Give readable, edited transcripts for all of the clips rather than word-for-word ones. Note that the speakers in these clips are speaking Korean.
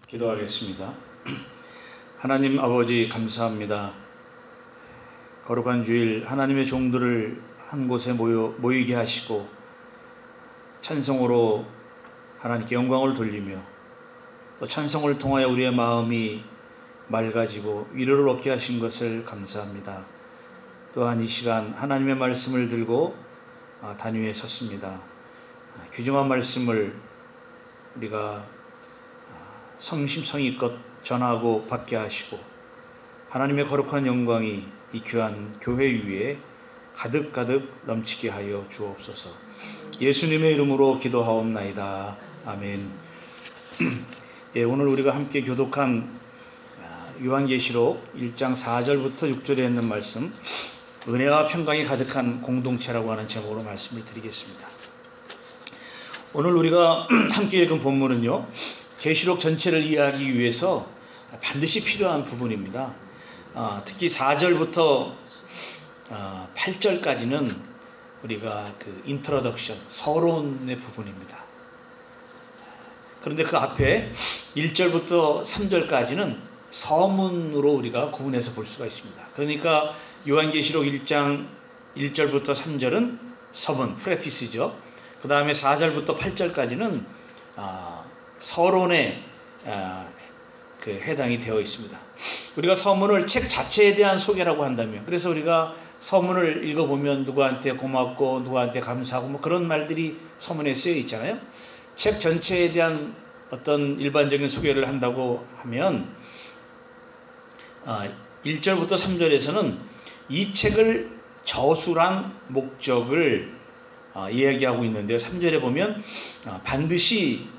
기도하겠습니다. 하나님 아버지 감사합니다. 거룩한 주일 하나님의 종들을 한 곳에 모이게 하시고 찬송으로 하나님께 영광을 돌리며 또 찬송을 통하여 우리의 마음이 맑아지고 위로를 얻게 하신 것을 감사합니다. 또한 이 시간 하나님의 말씀을 들고 단위에 섰습니다. 귀중한 말씀을 우리가 성심성의껏 전하고 받게 하시고 하나님의 거룩한 영광이 이 귀한 교회 위에 가득가득 넘치게 하여 주옵소서. 예수님의 이름으로 기도하옵나이다. 아멘. 오늘 우리가 함께 교독한 요한계시록 1장 4절부터 6절에 있는 말씀, 은혜와 평강이 가득한 공동체라고 하는 제목으로 말씀을 드리겠습니다. 오늘 우리가 함께 읽은 본문은요, 계시록 전체를 이해하기 위해서 반드시 필요한 부분입니다. 특히 4절부터 8절까지는 우리가 인트로덕션, 서론의 부분입니다. 그런데 그 앞에 1절부터 3절까지는 서문으로 우리가 구분해서 볼 수가 있습니다. 그러니까 요한계시록 1장 1절부터 3절은 서문, 프레피스죠. 그 다음에 4절부터 8절까지는 서론에 해당이 되어 있습니다. 우리가 서문을 책 자체에 대한 소개라고 한다면, 그래서 우리가 서문을 읽어보면 누구한테 고맙고 누구한테 감사하고 그런 말들이 서문에 쓰여 있잖아요. 책 전체에 대한 어떤 일반적인 소개를 한다고 하면 1절부터 3절에서는 이 책을 저술한 목적을 이야기하고 있는데요. 3절에 보면 반드시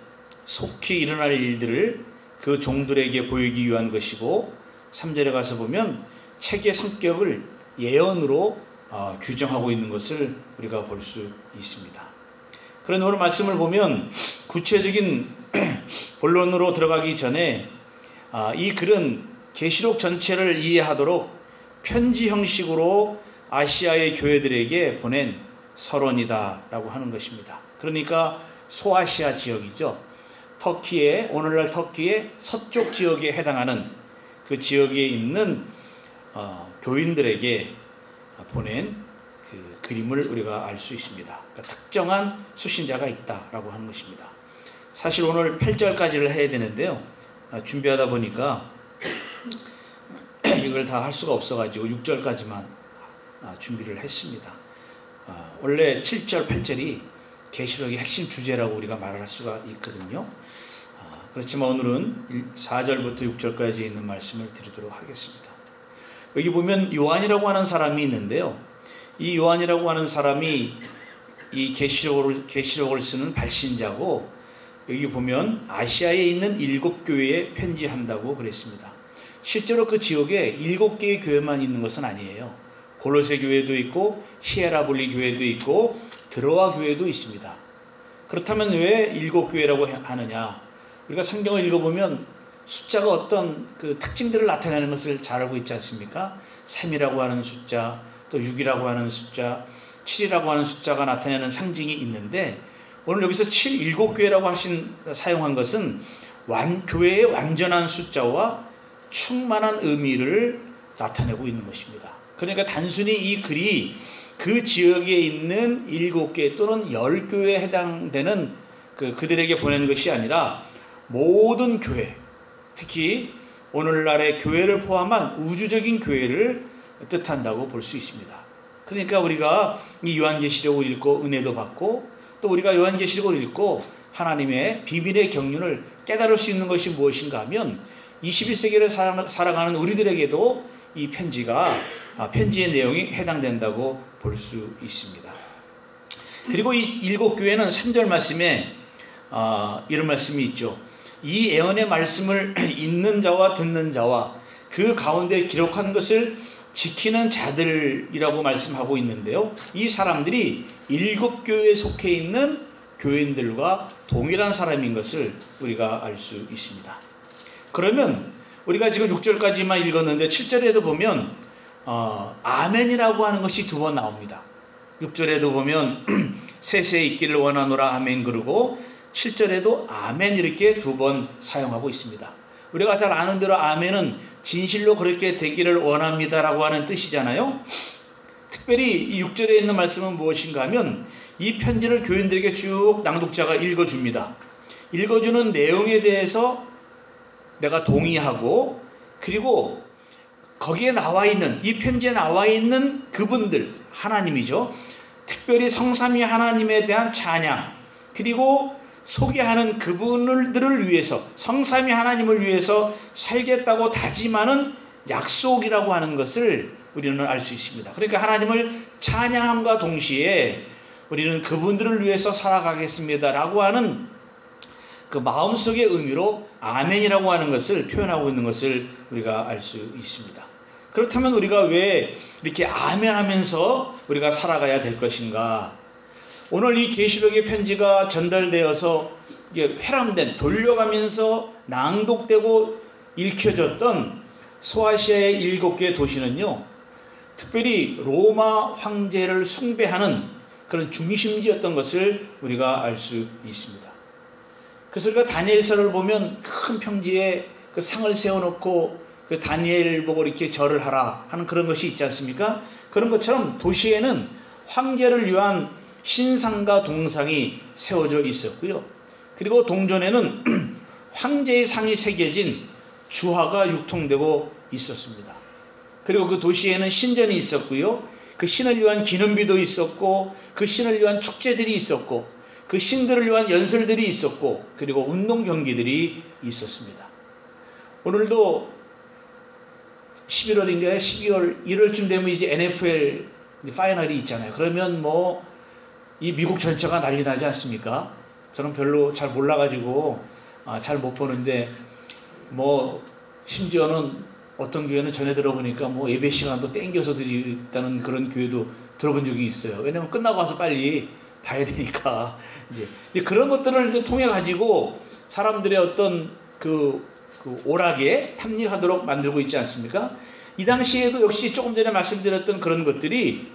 속히 일어날 일들을 그 종들에게 보이기 위한 것이고, 3절에 가서 보면 책의 성격을 예언으로 규정하고 있는 것을 우리가 볼 수 있습니다. 그런 오늘 말씀을 보면 구체적인 본론으로 들어가기 전에 이 글은 계시록 전체를 이해하도록 편지 형식으로 아시아의 교회들에게 보낸 서론이다라고 하는 것입니다. 그러니까 소아시아 지역이죠. 오늘날 터키의 서쪽 지역에 해당하는 그 지역에 있는 교인들에게 보낸 그 그림을 우리가 알 수 있습니다. 그러니까 특정한 수신자가 있다라고 하는 것입니다. 사실 오늘 8절까지를 해야 되는데요. 준비하다 보니까 이걸 다 할 수가 없어가지고 6절까지만 준비를 했습니다. 원래 7절, 8절이 계시록의 핵심 주제라고 우리가 말할 수가 있거든요. 그렇지만 오늘은 4절부터 6절까지 있는 말씀을 드리도록 하겠습니다. 여기 보면 요한이라고 하는 사람이 있는데요. 이 요한이라고 하는 사람이 이 계시록을 쓰는 발신자고, 여기 보면 아시아에 있는 7교회에 편지한다고 그랬습니다. 실제로 그 지역에 7개의 교회만 있는 것은 아니에요. 골로새 교회도 있고 히에라볼리 교회도 있고 드로아 교회도 있습니다. 그렇다면 왜 7교회라고 하느냐? 우리가 성경을 읽어보면 숫자가 어떤 그 특징들을 나타내는 것을 잘 알고 있지 않습니까? 3이라고 하는 숫자, 또 6이라고 하는 숫자, 7이라고 하는 숫자가 나타내는 상징이 있는데, 오늘 여기서 7교회라고 사용한 것은 교회의 완전한 숫자와 충만한 의미를 나타내고 있는 것입니다. 그러니까 단순히 이 글이 그 지역에 있는 7개 또는 10교회에 해당되는 그들에게 보낸 것이 아니라 모든 교회, 특히 오늘날의 교회를 포함한 우주적인 교회를 뜻한다고 볼 수 있습니다. 그러니까 우리가 이 요한계시록을 읽고 은혜도 받고, 또 우리가 요한계시록을 읽고 하나님의 비밀의 경륜을 깨달을 수 있는 것이 무엇인가 하면 21세기를 살아가는 우리들에게도 이 편지의 내용이 해당된다고 볼 수 있습니다. 그리고 이 7교회는 3절 말씀에 이런 말씀이 있죠. 이 예언의 말씀을 읽는 자와 듣는 자와 그 가운데 기록한 것을 지키는 자들이라고 말씀하고 있는데요. 이 사람들이 7교회에 속해 있는 교인들과 동일한 사람인 것을 우리가 알 수 있습니다. 그러면 우리가 지금 6절까지만 읽었는데 7절에도 보면 아멘이라고 하는 것이 2번 나옵니다. 6절에도 보면 세세 있기를 원하노라 아멘, 그러고 7절에도 아멘 이렇게 2번 사용하고 있습니다. 우리가 잘 아는 대로 아멘은 진실로 그렇게 되기를 원합니다라고 하는 뜻이잖아요. 특별히 이 6절에 있는 말씀은 무엇인가 하면 이 편지를 교인들에게 쭉 낭독자가 읽어줍니다. 읽어주는 내용에 대해서 내가 동의하고, 그리고 거기에 나와 있는, 이 편지에 나와 있는 그분들, 하나님이죠. 특별히 성삼위 하나님에 대한 찬양, 그리고 소개하는 그분들을 위해서, 성삼위 하나님을 위해서 살겠다고 다짐하는 약속이라고 하는 것을 우리는 알 수 있습니다. 그러니까 하나님을 찬양함과 동시에 우리는 그분들을 위해서 살아가겠습니다라고 하는 그 마음속의 의미로 아멘이라고 하는 것을 표현하고 있는 것을 우리가 알 수 있습니다. 그렇다면 우리가 왜 이렇게 아멘하면서 우리가 살아가야 될 것인가? 오늘 이 계시록의 편지가 전달되어서 이게 회람된, 돌려가면서 낭독되고 읽혀졌던 소아시아의 7개 도시는요, 특별히 로마 황제를 숭배하는 그런 중심지였던 것을 우리가 알 수 있습니다. 그래서 우리가 다니엘서를 보면 큰 평지에 그 상을 세워놓고 그 다니엘 보고 이렇게 절을 하라 하는 그런 것이 있지 않습니까? 그런 것처럼 도시에는 황제를 위한 신상과 동상이 세워져 있었고요. 그리고 동전에는 황제의 상이 새겨진 주화가 유통되고 있었습니다. 그리고 그 도시에는 신전이 있었고요. 그 신을 위한 기념비도 있었고, 그 신을 위한 축제들이 있었고, 그 신들을 위한 연설들이 있었고, 그리고 운동 경기들이 있었습니다. 오늘도 11월인가요? 12월, 1월쯤 되면 이제 NFL 파이널이 있잖아요. 그러면 뭐 이 미국 전체가 난리 나지 않습니까? 저는 별로 잘 몰라가지고 잘 못 보는데, 뭐 심지어는 어떤 교회는 전에 들어보니까 뭐 예배 시간도 땡겨서 드리다는 그런 교회도 들어본 적이 있어요. 왜냐면 끝나고 와서 빨리 봐야 되니까. 이제 그런 것들을 이제 통해 가지고 사람들의 어떤 그 오락에 탐닉하도록 만들고 있지 않습니까? 이 당시에도 역시 조금 전에 말씀드렸던 그런 것들이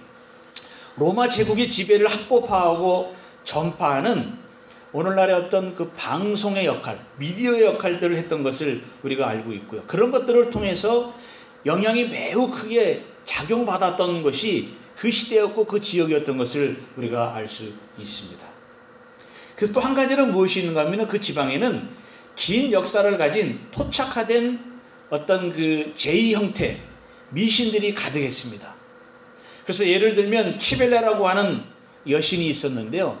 로마 제국의 지배를 합법화하고 전파하는 오늘날의 어떤 그 방송의 역할, 미디어의 역할들을 했던 것을 우리가 알고 있고요. 그런 것들을 통해서 영향이 매우 크게 작용받았던 것이 그 시대였고 그 지역이었던 것을 우리가 알 수 있습니다. 그래서 또 한 가지는 무엇이 있는가 하면 그 지방에는 긴 역사를 가진 토착화된 어떤 그 제2 형태 미신들이 가득했습니다. 그래서 예를 들면 키벨레라고 하는 여신이 있었는데요.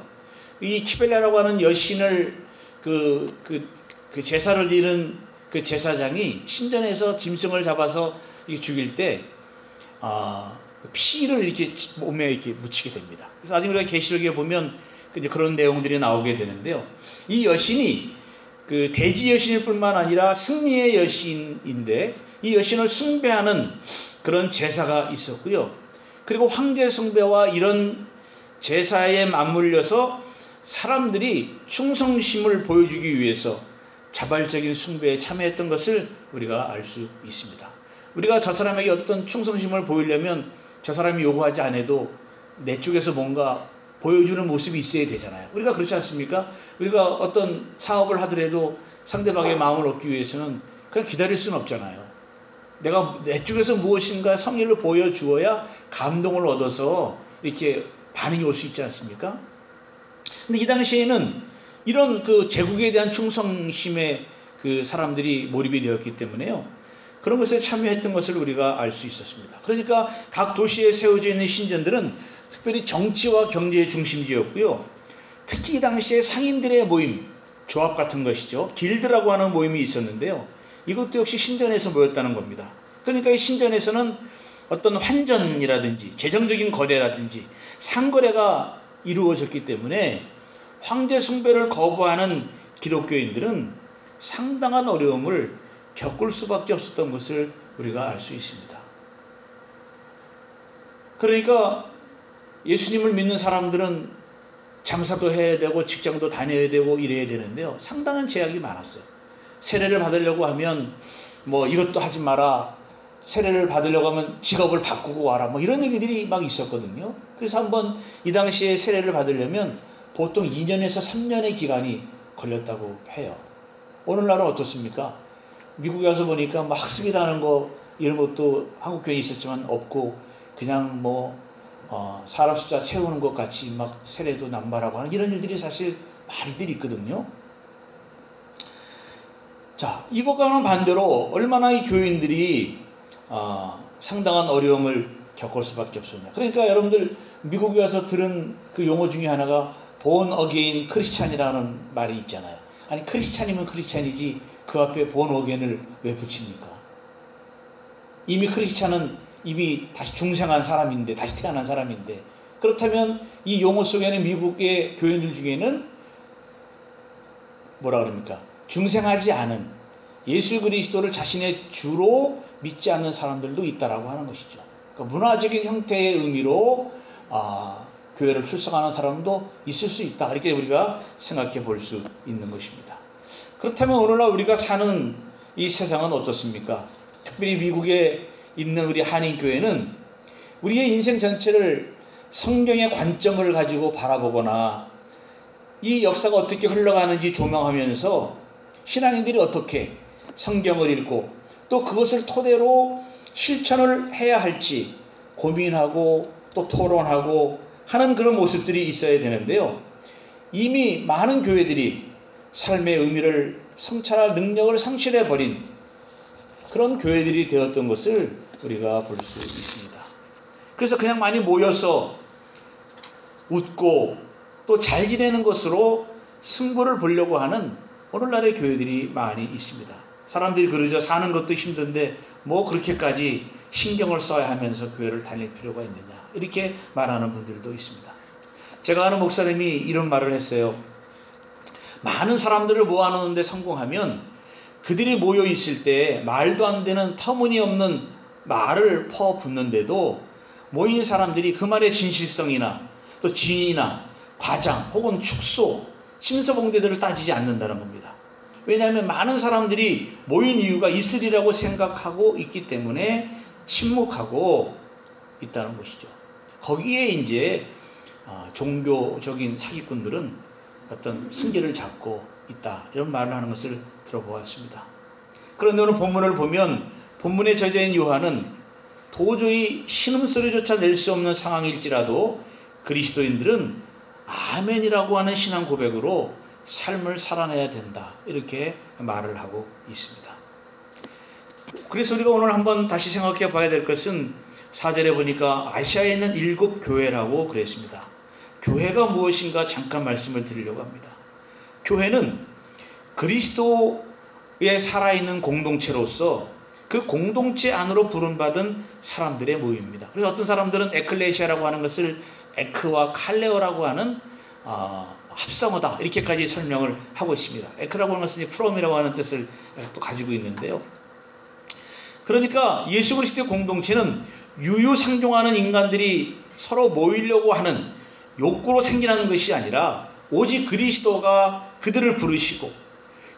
이 키벨레라고 하는 여신을 그 제사를 드리는 그 제사장이 신전에서 짐승을 잡아서 죽일 때 피를 이렇게 몸에 이렇게 묻히게 됩니다. 그래서 나중에 우리가 계시록에 보면 이제 그런 내용들이 나오게 되는데요. 이 여신이 그 대지 여신일 뿐만 아니라 승리의 여신인데, 이 여신을 숭배하는 그런 제사가 있었고요. 그리고 황제 숭배와 이런 제사에 맞물려서 사람들이 충성심을 보여주기 위해서 자발적인 숭배에 참여했던 것을 우리가 알 수 있습니다. 우리가 저 사람에게 어떤 충성심을 보이려면 저 사람이 요구하지 않아도 내 쪽에서 뭔가 보여주는 모습이 있어야 되잖아요. 우리가 그렇지 않습니까? 우리가 어떤 사업을 하더라도 상대방의 마음을 얻기 위해서는 그냥 기다릴 수는 없잖아요. 내가 내 쪽에서 무엇인가 성의를 보여주어야 감동을 얻어서 이렇게 반응이 올 수 있지 않습니까? 근데 이 당시에는 이런 그 제국에 대한 충성심에 그 사람들이 몰입이 되었기 때문에요. 그런 것에 참여했던 것을 우리가 알 수 있었습니다. 그러니까 각 도시에 세워져 있는 신전들은 특별히 정치와 경제의 중심지였고요. 특히 이 당시에 상인들의 모임, 조합 같은 것이죠. 길드라고 하는 모임이 있었는데요. 이것도 역시 신전에서 모였다는 겁니다. 그러니까 이 신전에서는 어떤 환전이라든지 재정적인 거래라든지 상거래가 이루어졌기 때문에 황제 숭배를 거부하는 기독교인들은 상당한 어려움을 겪을 수밖에 없었던 것을 우리가 알 수 있습니다. 그러니까 예수님을 믿는 사람들은 장사도 해야 되고 직장도 다녀야 되고 이래야 되는데요. 상당한 제약이 많았어요. 세례를 받으려고 하면 뭐 이것도 하지 마라. 세례를 받으려고 하면 직업을 바꾸고 와라. 뭐 이런 얘기들이 막 있었거든요. 그래서 한번 이 당시에 세례를 받으려면 보통 2년에서 3년의 기간이 걸렸다고 해요. 오늘날은 어떻습니까? 미국에 와서 보니까 뭐 학습이라는 거 이런 것도 한국 교회에 있었지만 없고 그냥 뭐 사람 숫자 채우는 것 같이 막 세례도 남발하고 하는 이런 일들이 사실 많이들 있거든요. 자, 이것과는 반대로 얼마나 이 교인들이 상당한 어려움을 겪을 수밖에 없었냐. 그러니까 여러분들 미국에 와서 들은 그 용어 중에 하나가 born again 크리스찬이라는 말이 있잖아요. 아니 크리스찬이면 크리스찬이지 그 앞에 born again을 왜 붙입니까? 이미 크리스찬은 이미 다시 중생한 사람인데, 다시 태어난 사람인데, 그렇다면 이 용어 속에는 미국의 교인들 중에는 뭐라 그럽니까? 중생하지 않은 예수 그리스도를 자신의 주로 믿지 않는 사람들도 있다라고 하는 것이죠. 그러니까 문화적인 형태의 의미로 교회를 출석하는 사람도 있을 수 있다. 이렇게 우리가 생각해 볼 수 있는 것입니다. 그렇다면 오늘날 우리가 사는 이 세상은 어떻습니까? 특별히 미국에 있는 우리 한인교회는 우리의 인생 전체를 성경의 관점을 가지고 바라보거나 이 역사가 어떻게 흘러가는지 조명하면서 신앙인들이 어떻게 성경을 읽고 또 그것을 토대로 실천을 해야 할지 고민하고 또 토론하고 하는 그런 모습들이 있어야 되는데요. 이미 많은 교회들이 삶의 의미를 성찰할 능력을 상실해버린 그런 교회들이 되었던 것을 우리가 볼 수 있습니다. 그래서 그냥 많이 모여서 웃고 또 잘 지내는 것으로 승부를 보려고 하는 오늘날의 교회들이 많이 있습니다. 사람들이 그러죠. 사는 것도 힘든데 뭐 그렇게까지 신경을 써야 하면서 교회를 다닐 필요가 있느냐. 이렇게 말하는 분들도 있습니다. 제가 아는 목사님이 이런 말을 했어요. 많은 사람들을 모아놓는데 성공하면 그들이 모여 있을 때 말도 안 되는 터무니없는 말을 퍼붓는데도 모인 사람들이 그 말의 진실성이나 또 진이나 과장 혹은 축소, 침서봉대들을 따지지 않는다는 겁니다. 왜냐하면 많은 사람들이 모인 이유가 있으리라고 생각하고 있기 때문에 침묵하고 있다는 것이죠. 거기에 이제 종교적인 사기꾼들은 어떤 승기를 잡고 있다. 이런 말을 하는 것을 들어보았습니다. 그런데 오늘 본문을 보면 본문에 저자인 요한은 도저히 신음소리조차 낼 수 없는 상황일지라도 그리스도인들은 아멘이라고 하는 신앙 고백으로 삶을 살아내야 된다. 이렇게 말을 하고 있습니다. 그래서 우리가 오늘 한번 다시 생각해 봐야 될 것은 4절에 보니까 아시아에 있는 7 교회라고 그랬습니다. 교회가 무엇인가 잠깐 말씀을 드리려고 합니다. 교회는 그리스도의 살아있는 공동체로서 그 공동체 안으로 부름받은 사람들의 모임입니다. 그래서 어떤 사람들은 에클레시아라고 하는 것을 에크와 칼레오라고 하는 합성어다 이렇게까지 설명을 하고 있습니다. 에크라고 하는 것은 프롬이라고 하는 뜻을 또 가지고 있는데요. 그러니까 예수 그리스도의 공동체는 유유상종하는 인간들이 서로 모이려고 하는 욕구로 생겨나는 것이 아니라 오직 그리스도가 그들을 부르시고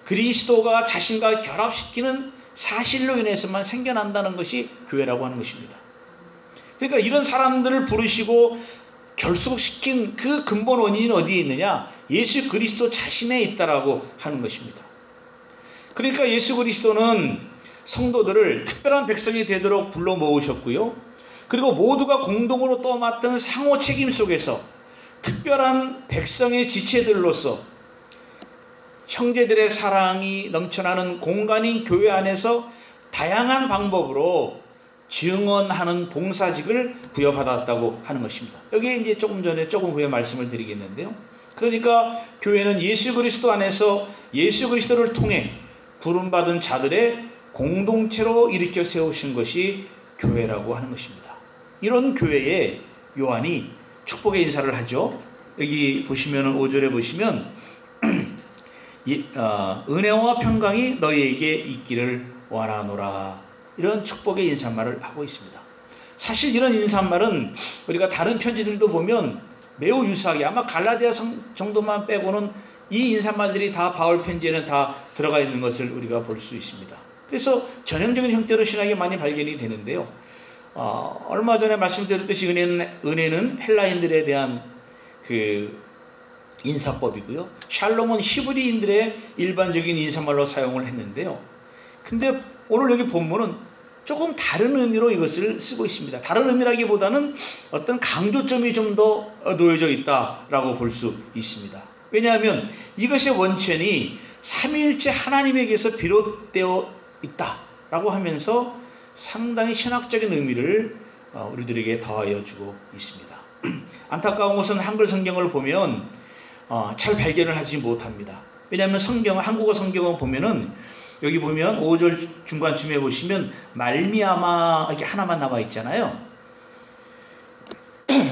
그리스도가 자신과 결합시키는 사실로 인해서만 생겨난다는 것이 교회라고 하는 것입니다. 그러니까 이런 사람들을 부르시고 결속시킨 그 근본 원인은 어디에 있느냐? 예수 그리스도 자신에 있다라고 하는 것입니다. 그러니까 예수 그리스도는 성도들을 특별한 백성이 되도록 불러 모으셨고요. 그리고 모두가 공동으로 떠맡은 상호 책임 속에서 특별한 백성의 지체들로서 형제들의 사랑이 넘쳐나는 공간인 교회 안에서 다양한 방법으로 증언하는 봉사직을 부여받았다고 하는 것입니다. 여기에 이제 조금 후에 말씀을 드리겠는데요. 그러니까 교회는 예수 그리스도 안에서 예수 그리스도를 통해 부름받은 자들의 공동체로 일으켜 세우신 것이 교회라고 하는 것입니다. 이런 교회에 요한이 축복의 인사를 하죠. 여기 보시면 5절에 보시면 은혜와 평강이 너희에게 있기를 원하노라. 이런 축복의 인사말을 하고 있습니다. 사실 이런 인사말은 우리가 다른 편지들도 보면 매우 유사하게 아마 갈라디아 정도만 빼고는 이 인사말들이 다 바울 편지에는 다 들어가 있는 것을 우리가 볼 수 있습니다. 그래서 전형적인 형태로 신학이 많이 발견이 되는데요. 얼마 전에 말씀드렸듯이 은혜는 헬라인들에 대한 그 인사법이고요. 샬롬은 히브리인들의 일반적인 인사말로 사용을 했는데요. 근데 오늘 여기 본문은 조금 다른 의미로 이것을 쓰고 있습니다. 다른 의미라기보다는 어떤 강조점이 좀 더 놓여져 있다라고 볼 수 있습니다. 왜냐하면 이것의 원천이 삼위일체 하나님에게서 비롯되어 있다라고 하면서 상당히 신학적인 의미를 우리들에게 더하여 주고 있습니다. 안타까운 것은 한글 성경을 보면 잘 발견을 하지 못합니다. 왜냐하면 한국어 성경을 보면은 여기 보면 5절 중간쯤에 보시면 말미암아 이렇게 하나만 남아 있잖아요.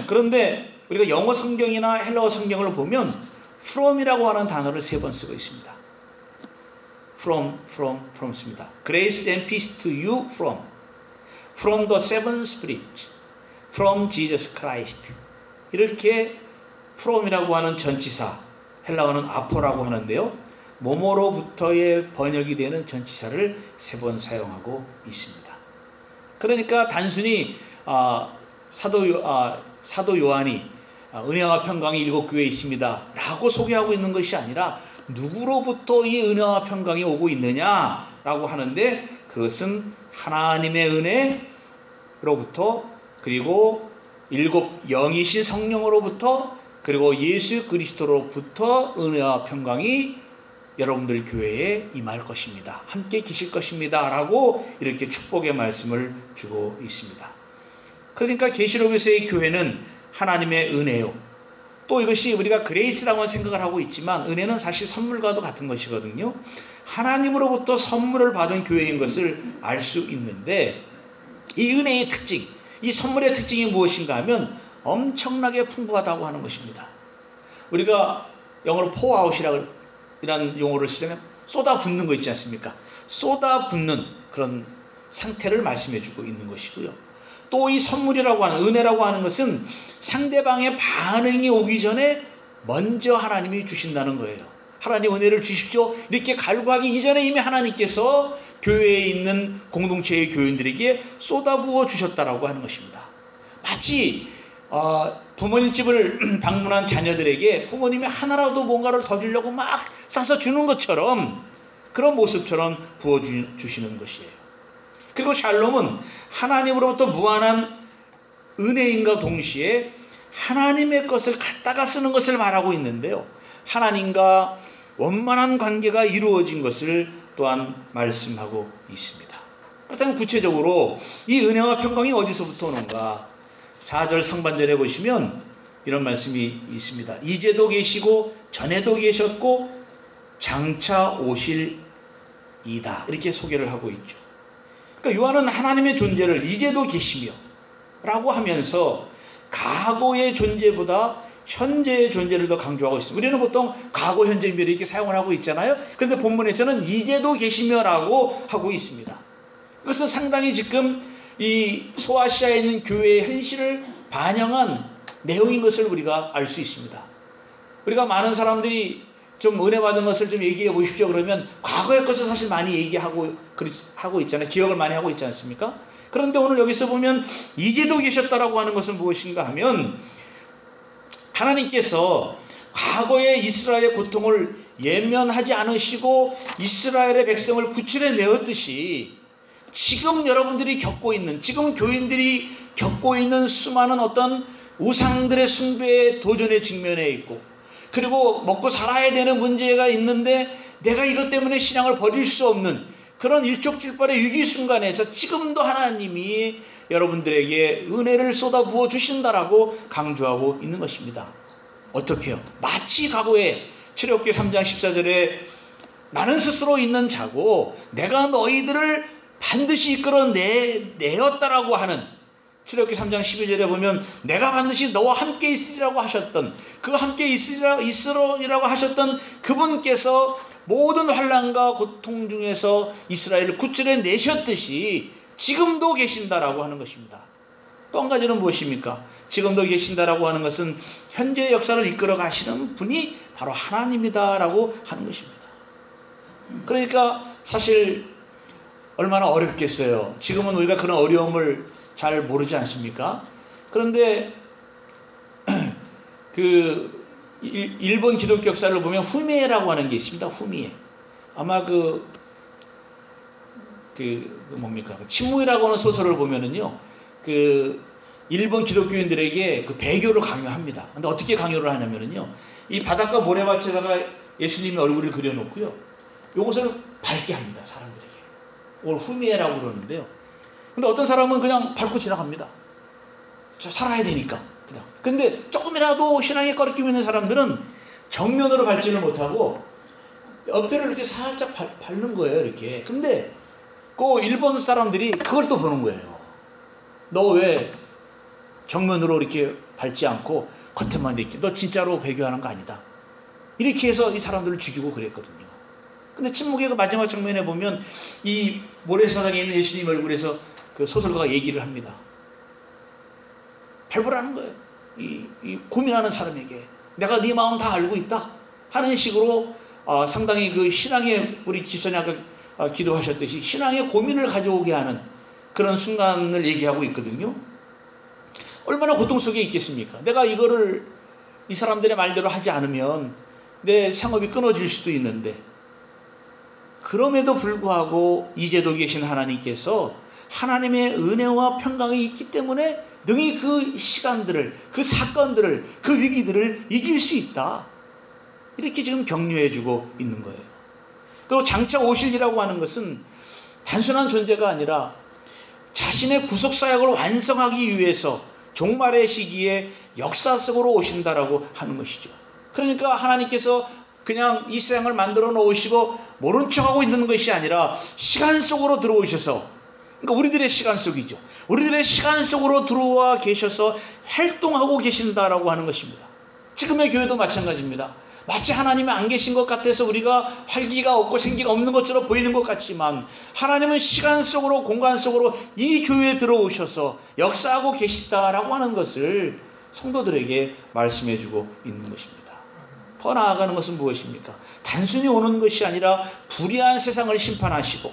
그런데 우리가 영어 성경이나 헬라어 성경을 보면 from이라고 하는 단어를 3번 쓰고 있습니다. from 씁니다. Grace and peace to you from the seven spirits, from Jesus Christ. 이렇게 from이라고 하는 전치사, 헬라어는 아포라고 하는데요. 뭐뭐로부터의 번역이 되는 전치사를 3번 사용하고 있습니다. 그러니까 단순히 사도 요한이 은혜와 평강이 7교회에 있습니다 라고 소개하고 있는 것이 아니라 누구로부터 이 은혜와 평강이 오고 있느냐라고 하는데 그것은 하나님의 은혜로부터 그리고 7 영이신 성령으로부터 그리고 예수 그리스도로부터 은혜와 평강이 여러분들 교회에 임할 것입니다. 함께 계실 것입니다. 라고 이렇게 축복의 말씀을 주고 있습니다. 그러니까 계시록에서의 교회는 하나님의 은혜요. 또 이것이 우리가 그레이스라고 생각을 하고 있지만 은혜는 사실 선물과도 같은 것이거든요. 하나님으로부터 선물을 받은 교회인 것을 알 수 있는데 이 은혜의 특징, 이 선물의 특징이 무엇인가 하면 엄청나게 풍부하다고 하는 것입니다. 우리가 영어로 pour out이라는 용어를 쓰면 쏟아붓는 거 있지 않습니까? 쏟아붓는 그런 상태를 말씀해주고 있는 것이고요. 또 이 선물이라고 하는 은혜라고 하는 것은 상대방의 반응이 오기 전에 먼저 하나님이 주신다는 거예요. 하나님 은혜를 주십시오. 이렇게 갈구하기 이전에 이미 하나님께서 교회에 있는 공동체의 교인들에게 쏟아부어 주셨다라고 하는 것입니다. 마치 부모님 집을 방문한 자녀들에게 부모님이 하나라도 뭔가를 더 주려고 막 싸서 주는 것처럼 그런 모습처럼 부어주시는 것이에요. 그리고 샬롬은 하나님으로부터 무한한 은혜인과 동시에 하나님의 것을 갖다가 쓰는 것을 말하고 있는데요. 하나님과 원만한 관계가 이루어진 것을 또한 말씀하고 있습니다. 그렇다면 구체적으로 이 은혜와 평강이 어디서부터 오는가? 4절 상반절에 보시면 이런 말씀이 있습니다. 이제도 계시고 전에도 계셨고 장차 오실 이다. 이렇게 소개를 하고 있죠. 그러니까 요한은 하나님의 존재를 이제도 계시며 라고 하면서 과거의 존재보다 현재의 존재를 더 강조하고 있습니다. 우리는 보통 과거, 현재, 미래 이렇게 사용을 하고 있잖아요. 그런데 본문에서는 이제도 계시며라고 하고 있습니다. 그것은 상당히 지금 이 소아시아에 있는 교회의 현실을 반영한 내용인 것을 우리가 알 수 있습니다. 우리가 많은 사람들이 좀 은혜 받은 것을 좀 얘기해 보십시오. 그러면 과거의 것을 사실 많이 얘기하고 있잖아요. 기억을 많이 하고 있지 않습니까? 그런데 오늘 여기서 보면 이제도 계셨다라고 하는 것은 무엇인가 하면 하나님께서 과거의 이스라엘의 고통을 예면하지 않으시고 이스라엘의 백성을 구출해 내었듯이 지금 여러분들이 겪고 있는, 지금 교인들이 겪고 있는 수많은 어떤 우상들의 숭배의 도전에 직면해 있고 그리고 먹고 살아야 되는 문제가 있는데 내가 이것 때문에 신앙을 버릴 수 없는 그런 일촉즉발의 위기 순간에서 지금도 하나님이 여러분들에게 은혜를 쏟아부어 주신다라고 강조하고 있는 것입니다. 어떻게 해요? 마치 과거에 출애굽기 3장 14절에 나는 스스로 있는 자고 내가 너희들을 반드시 이끌어내었다라고 하는 출애굽기 3장 12절에 보면 내가 반드시 너와 함께 있으리라고 하셨던 그 함께 있으리라고 하셨던 그분께서 모든 환난과 고통 중에서 이스라엘을 구출해 내셨듯이 지금도 계신다라고 하는 것입니다. 또 한 가지는 무엇입니까? 지금도 계신다라고 하는 것은 현재의 역사를 이끌어 가시는 분이 바로 하나님이다라고 하는 것입니다. 그러니까 사실 얼마나 어렵겠어요. 지금은 우리가 그런 어려움을 잘 모르지 않습니까? 그런데 일본 기독교 역사를 보면 후미에라고 하는 게 있습니다. 후미에. 아마 뭡니까? 침묵이라고 하는 소설을 보면은요, 일본 기독교인들에게 배교를 강요합니다. 근데 어떻게 강요를 하냐면은요, 이 바닷가 모래밭에다가 예수님의 얼굴을 그려놓고요, 요것을 밟게 합니다. 사람들에게. 이걸 후미에라고 그러는데요. 근데 어떤 사람은 그냥 밟고 지나갑니다. 살아야 되니까. 그냥. 근데 조금이라도 신앙에 꺼리낌 있는 사람들은 정면으로 밟지를 못하고 옆에를 이렇게 살짝 밟는 거예요. 이렇게. 근데 그 일본 사람들이 그걸 또 보는 거예요. 너 왜 정면으로 이렇게 밟지 않고 겉에만 이렇게, 너 진짜로 배교하는 거 아니다. 이렇게 해서 이 사람들을 죽이고 그랬거든요. 근데 침묵의 그 마지막 장면에 보면 이 모래사장에 있는 예수님 얼굴에서 그 소설가가 얘기를 합니다. 밟으라는 거예요. 이 고민하는 사람에게. 내가 네 마음 다 알고 있다 하는 식으로 상당히 그 신앙의, 우리 집사님 아까 기도하셨듯이 신앙의 고민을 가져오게 하는 그런 순간을 얘기하고 있거든요. 얼마나 고통 속에 있겠습니까? 내가 이거를 이 사람들의 말대로 하지 않으면 내 생업이 끊어질 수도 있는데, 그럼에도 불구하고 이제도 계신 하나님께서 하나님의 은혜와 평강이 있기 때문에 능히 그 시간들을, 그 사건들을, 그 위기들을 이길 수 있다. 이렇게 지금 격려해주고 있는 거예요. 그리고 장차 오실이라고 하는 것은 단순한 존재가 아니라 자신의 구속사역을 완성하기 위해서 종말의 시기에 역사 속으로 오신다라고 하는 것이죠. 그러니까 하나님께서 그냥 이 세상을 만들어 놓으시고 모른 척하고 있는 것이 아니라 시간 속으로 들어오셔서, 그러니까 우리들의 시간 속이죠. 우리들의 시간 속으로 들어와 계셔서 활동하고 계신다라고 하는 것입니다. 지금의 교회도 마찬가지입니다. 마치 하나님이 안 계신 것 같아서 우리가 활기가 없고 생기가 없는 것처럼 보이는 것 같지만, 하나님은 시간 속으로, 공간 속으로 이 교회에 들어오셔서 역사하고 계시다라고 하는 것을 성도들에게 말씀해주고 있는 것입니다. 더 나아가는 것은 무엇입니까? 단순히 오는 것이 아니라 불의한 세상을 심판하시고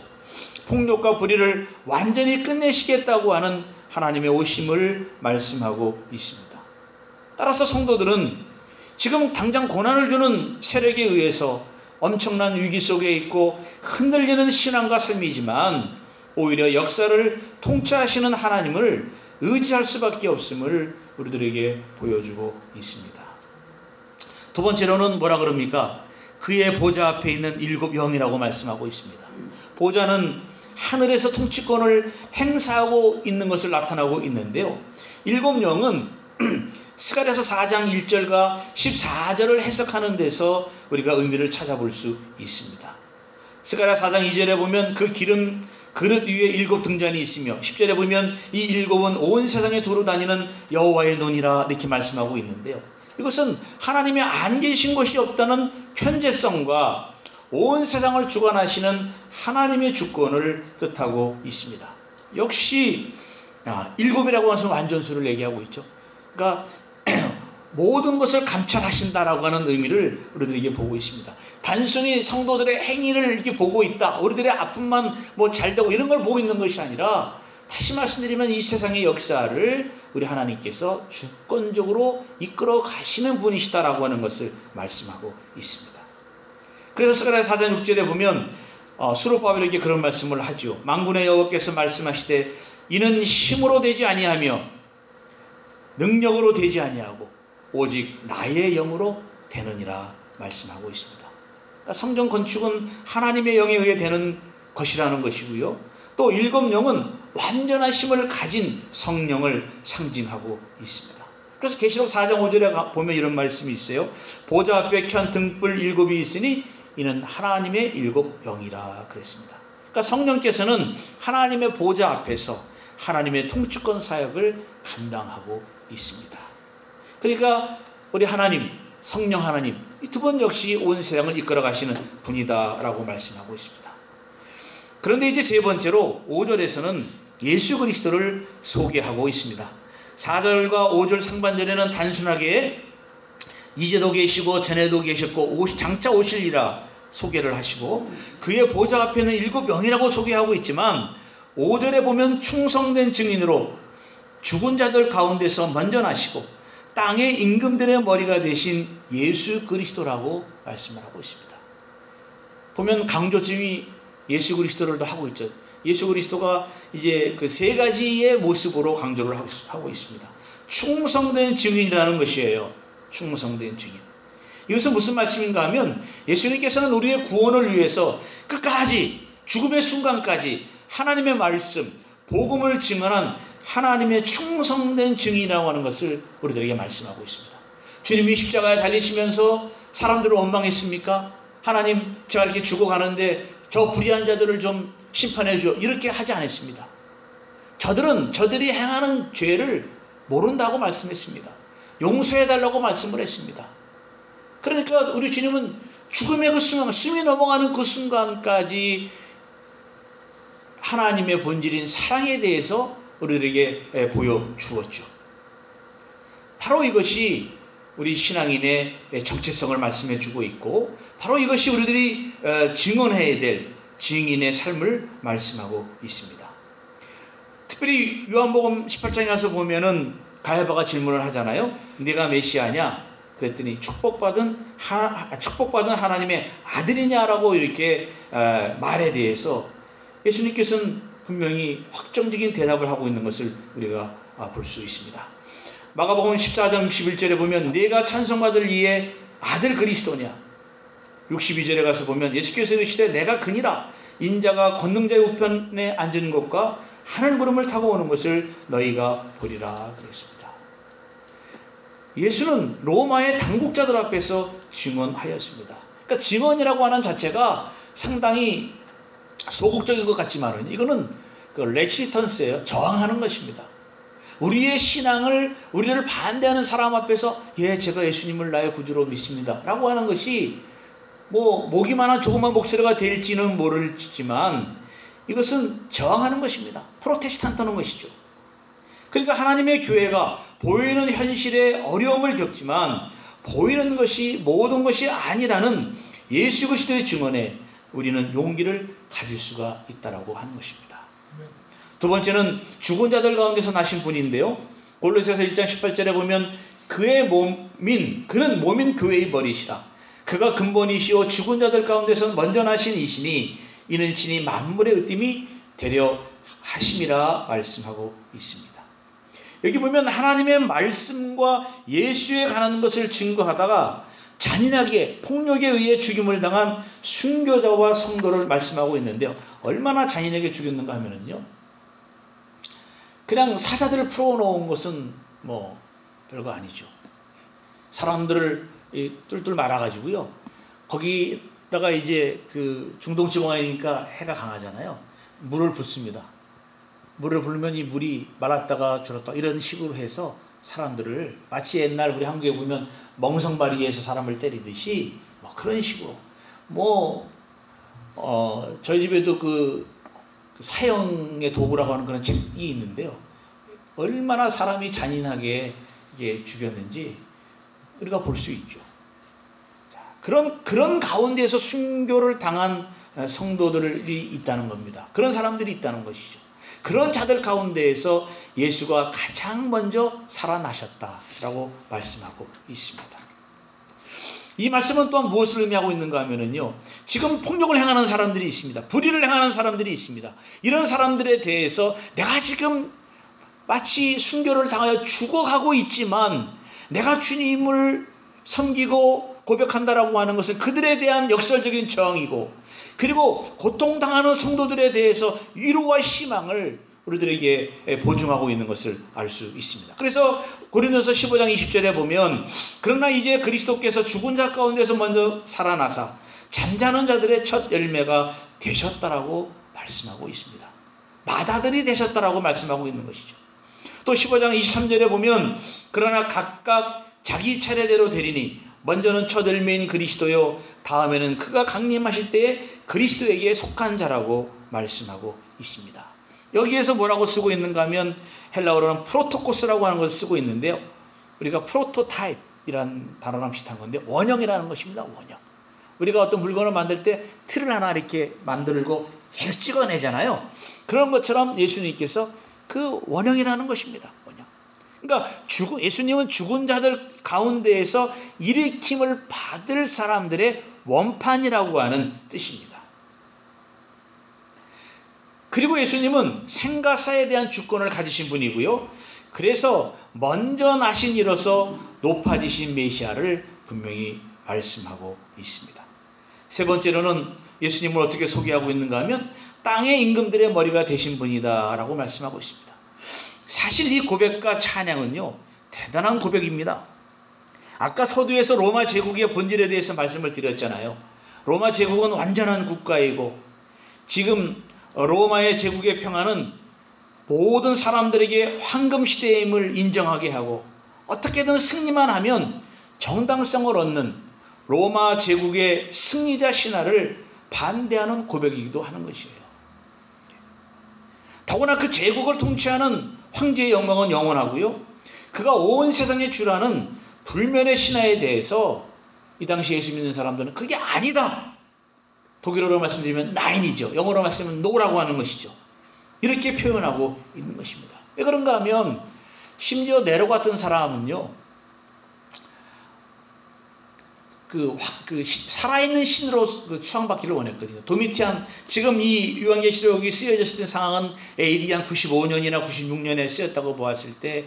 폭력과 불의를 완전히 끝내시겠다고 하는 하나님의 오심을 말씀하고 있습니다. 따라서 성도들은 지금 당장 고난을 주는 세력에 의해서 엄청난 위기 속에 있고 흔들리는 신앙과 삶이지만, 오히려 역사를 통치하시는 하나님을 의지할 수밖에 없음을 우리들에게 보여주고 있습니다. 두 번째로는 뭐라 그럽니까? 그의 보좌 앞에 있는 일곱 영이라고 말씀하고 있습니다. 보좌는 하늘에서 통치권을 행사하고 있는 것을 나타나고 있는데요. 일곱 영은 스가랴서 4장 1절과 14절을 해석하는 데서 우리가 의미를 찾아볼 수 있습니다. 스가랴 4장 2절에 보면 그 기름 그릇 위에 일곱 등잔이 있으며, 10절에 보면 이 일곱은 온 세상에 두루 다니는 여호와의 눈이라 이렇게 말씀하고 있는데요. 이것은 하나님이 안 계신 것이 없다는 현재성과 온 세상을 주관하시는 하나님의 주권을 뜻하고 있습니다. 역시 일곱이라고 하는 완전수를 얘기하고 있죠. 그러니까 모든 것을 감찰하신다라고 하는 의미를 우리들에게 보고 있습니다. 단순히 성도들의 행위를 이렇게 보고 있다, 우리들의 아픔만 잘되고 이런 걸 보고 있는 것이 아니라, 다시 말씀드리면 이 세상의 역사를 우리 하나님께서 주권적으로 이끌어 가시는 분이시다라고 하는 것을 말씀하고 있습니다. 그래서 스가랴 4장 6절에 보면 수르바벨에게 그런 말씀을 하죠. 만군의 여호와께서 말씀하시되 이는 힘으로 되지 아니하며 능력으로 되지 아니하고 오직 나의 영으로 되느니라 말씀하고 있습니다. 그러니까 성전 건축은 하나님의 영에 의해 되는 것이라는 것이고요. 또 일곱 영은 완전한 힘을 가진 성령을 상징하고 있습니다. 그래서 계시록 4장 5절에 보면 이런 말씀이 있어요. 보좌 앞에 켠 등불 일곱이 있으니 이는 하나님의 일곱 영이라 그랬습니다. 그러니까 성령께서는 하나님의 보좌 앞에서 하나님의 통치권 사역을 감당하고 있습니다. 그러니까 우리 하나님, 성령 하나님, 이 두 분 역시 온 세상을 이끌어 가시는 분이다라고 말씀하고 있습니다. 그런데 이제 세 번째로 5절에서는 예수 그리스도를 소개하고 있습니다. 4절과 5절 상반절에는 단순하게 이제도 계시고 전에도 계셨고 장차 오실이라 소개를 하시고, 그의 보좌 앞에는 일곱 영이라고 소개하고 있지만 5절에 보면 충성된 증인으로 죽은 자들 가운데서 먼저 나시고 땅의 임금들의 머리가 되신 예수 그리스도라고 말씀을 하고 있습니다. 보면 강조점이 예수 그리스도를 하고 있죠. 예수 그리스도가 이제 그 세 가지의 모습으로 강조를 하고 있습니다. 충성된 증인이라는 것이에요. 충성된 증인. 이것은 무슨 말씀인가 하면 예수님께서는 우리의 구원을 위해서 끝까지 죽음의 순간까지 하나님의 말씀, 복음을 증언한 하나님의 충성된 증인이라고 하는 것을 우리들에게 말씀하고 있습니다. 주님이 십자가에 달리시면서 사람들을 원망했습니까? 하나님, 제가 이렇게 죽어가는데 저 불의한 자들을 좀 심판해 줘. 이렇게 하지 않았습니다. 저들이 행하는 죄를 모른다고 말씀했습니다. 용서해 달라고 말씀을 했습니다. 그러니까 우리 주님은 죽음의 그 순간, 숨이 넘어가는 그 순간까지 하나님의 본질인 사랑에 대해서 우리들에게 보여주었죠. 바로 이것이 우리 신앙인의 정체성을 말씀해 주고 있고, 바로 이것이 우리들이 증언해야 될 증인의 삶을 말씀하고 있습니다. 특별히 요한복음 18장에 가서 보면은 가야바가 질문을 하잖아요. 네가 메시아냐? 그랬더니 축복받은 하나님의 아들이냐라고 이렇게 말에 대해서 예수님께서는 분명히 확정적인 대답을 하고 있는 것을 우리가 볼 수 있습니다. 마가복음 14장 61절에 보면 네가 찬송받을 이의 아들 그리스도냐? 62절에 가서 보면 예수께서 이르시되 내가 그니라 인자가 권능자의 우편에 앉은 것과 하늘 구름을 타고 오는 것을 너희가 보리라 그랬습니다. 예수는 로마의 당국자들 앞에서 증언하였습니다. 그러니까 증언이라고 하는 자체가 상당히 소극적인 것 같지만은 이거는 그 레지스턴스예요. 저항하는 것입니다. 우리의 신앙을, 우리를 반대하는 사람 앞에서 제가 예수님을 나의 구주로 믿습니다 라고 하는 것이 목이만한 조그만 목소리가 될지는 모르지만 이것은 저항하는 것입니다. 프로테스탄트는 것이죠. 그러니까 하나님의 교회가 보이는 현실에 어려움을 겪지만 보이는 것이 모든 것이 아니라는 예수 그리스도의 증언에 우리는 용기를 가질 수가 있다라고 하는 것입니다. 두 번째는 죽은 자들 가운데서 나신 분인데요. 골로새서 1장 18절에 보면 그는 몸인 교회의 머리시라. 그가 근본이시오 죽은 자들 가운데서 먼저 나신 이시니 이는 친히 만물의 으뜸이 되려 하심이라 말씀하고 있습니다. 여기 보면 하나님의 말씀과 예수에 관한 것을 증거하다가 잔인하게 폭력에 의해 죽임을 당한 순교자와 성도를 말씀하고 있는데요. 얼마나 잔인하게 죽였는가 하면요. 그냥 사자들을 풀어놓은 것은 별거 아니죠. 사람들을 뚫뚫 말아가지고요. 거기다가 이제 그 중동 지방이니까 해가 강하잖아요. 물을 붓습니다. 물을 부으면 이 물이 말았다가 줄었다 이런 식으로 해서 사람들을 마치 옛날 우리 한국에 보면 멍석마리에서 사람을 때리듯이 그런 식으로 저희 집에도 그 사형의 도구라고 하는 그런 책이 있는데요. 얼마나 사람이 잔인하게 이게 죽였는지 우리가 볼 수 있죠. 자, 그런 가운데에서 순교를 당한 성도들이 있다는 겁니다. 그런 사람들이 있다는 것이죠. 그런 자들 가운데에서 예수가 가장 먼저 살아나셨다라고 말씀하고 있습니다. 이 말씀은 또한 무엇을 의미하고 있는가 하면요. 지금 폭력을 행하는 사람들이 있습니다. 불의를 행하는 사람들이 있습니다. 이런 사람들에 대해서 내가 지금 마치 순교를 당하여 죽어가고 있지만 내가 주님을 섬기고 고백한다라고 하는 것은 그들에 대한 역설적인 저항이고, 그리고 고통당하는 성도들에 대해서 위로와 희망을 우리들에게 보증하고 있는 것을 알 수 있습니다. 그래서 고린도서 15장 20절에 보면 그러나 이제 그리스도께서 죽은 자 가운데서 먼저 살아나사 잠자는 자들의 첫 열매가 되셨다라고 말씀하고 있습니다. 맏아들이 되셨다라고 말씀하고 있는 것이죠. 또 15장 23절에 보면 그러나 각각 자기 차례대로 되리니 먼저는 첫 열매인 그리스도요 다음에는 그가 강림하실 때에 그리스도에게 속한 자라고 말씀하고 있습니다. 여기에서 뭐라고 쓰고 있는가 하면 헬라어로는 프로토코스라고 하는 것을 쓰고 있는데요. 우리가 프로토타입이라는 단어랑 비슷한 건데 원형이라는 것입니다. 원형. 우리가 어떤 물건을 만들 때 틀을 하나 이렇게 만들고 찍어내잖아요. 그런 것처럼 예수님께서 그 원형이라는 것입니다. 원형. 그러니까 예수님은 죽은 자들 가운데에서 일으킴을 받을 사람들의 원판이라고 하는 뜻입니다. 그리고 예수님은 생가사에 대한 주권을 가지신 분이고요. 그래서 먼저 나신 이로서 높아지신 메시아를 분명히 말씀하고 있습니다. 세 번째로는 예수님을 어떻게 소개하고 있는가 하면 땅의 임금들의 머리가 되신 분이다 라고 말씀하고 있습니다. 사실 이 고백과 찬양은요, 대단한 고백입니다. 아까 서두에서 로마 제국의 본질에 대해서 말씀을 드렸잖아요. 로마 제국은 완전한 국가이고 지금 로마의 제국의 평화는 모든 사람들에게 황금 시대임을 인정하게 하고 어떻게든 승리만 하면 정당성을 얻는 로마 제국의 승리자 신화를 반대하는 고백이기도 하는 것이에요. 더구나 그 제국을 통치하는 황제의 영광은 영원하고요. 그가 온 세상의 주라는 불면의 신화에 대해서 이 당시 예수 믿는 사람들은 그게 아니다. 독일어로 말씀드리면 nine이죠. 영어로 말씀드리면 no라고 하는 것이죠. 이렇게 표현하고 있는 것입니다. 왜 그런가 하면 심지어 네로 같은 사람은요. 살아있는 신으로 추앙받기를 원했거든요. 도미티안, 지금 이 요한계시록이 쓰여졌을 때 상황은 AD 한 95년이나 96년에 쓰였다고 보았을 때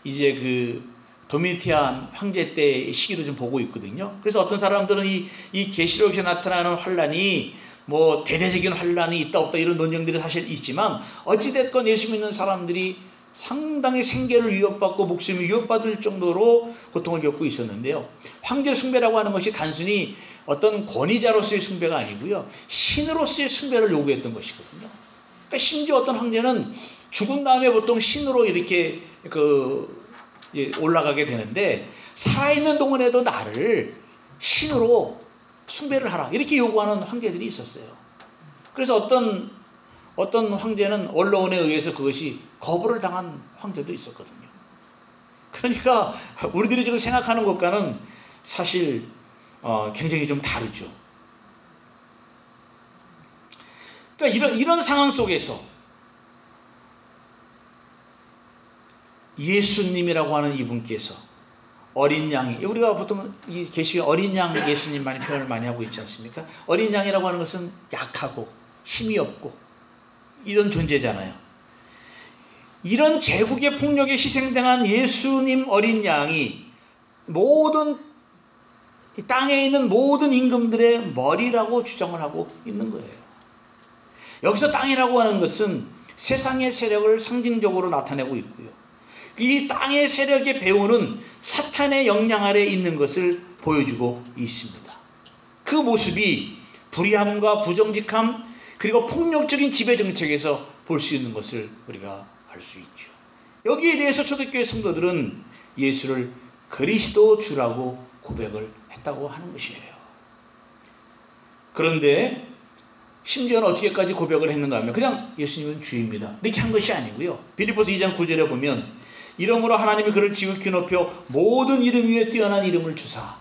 이제 도미티안 황제 때 시기로 좀 보고 있거든요. 그래서 어떤 사람들은 이 계시록에 나타나는 환란이 뭐 대대적인 환란이 있다 없다 이런 논쟁들이 사실 있지만 어찌됐건 예수 믿는 사람들이 상당히 생계를 위협받고 목숨이 위협받을 정도로 고통을 겪고 있었는데요. 황제 숭배라고 하는 것이 단순히 어떤 권위자로서의 숭배가 아니고요. 신으로서의 숭배를 요구했던 것이거든요. 그러니까 심지어 어떤 황제는 죽은 다음에 보통 신으로 이렇게 올라가게 되는데 살아있는 동안에도 나를 신으로 숭배를 하라 이렇게 요구하는 황제들이 있었어요. 그래서 어떤 황제는 언론에 의해서 그것이 거부를 당한 황제도 있었거든요. 그러니까 우리들이 지금 생각하는 것과는 사실 굉장히 좀 다르죠. 그러니까 이런 상황 속에서 예수님이라고 하는 이분께서 어린 양이, 우리가 보통 이 계시에 어린 양 예수님 많이 표현을 많이 하고 있지 않습니까? 어린 양이라고 하는 것은 약하고 힘이 없고 이런 존재잖아요. 이런 제국의 폭력에 희생당한 예수님 어린 양이 이 땅에 있는 모든 임금들의 머리라고 주장을 하고 있는 거예요. 여기서 땅이라고 하는 것은 세상의 세력을 상징적으로 나타내고 있고요. 이 땅의 세력의 배후는 사탄의 영향 아래 있는 것을 보여주고 있습니다. 그 모습이 불의함과 부정직함 그리고 폭력적인 지배 정책에서 볼 수 있는 것을 우리가 알 수 있죠. 여기에 대해서 초대교회 성도들은 예수를 그리스도 주라고 고백을 했다고 하는 것이에요. 그런데 심지어는 어떻게까지 고백을 했는가 하면 그냥 예수님은 주입니다. 이렇게 한 것이 아니고요. 빌립보서 2장 9절에 보면 이러므로 하나님이 그를 지극히 높여 모든 이름 위에 뛰어난 이름을 주사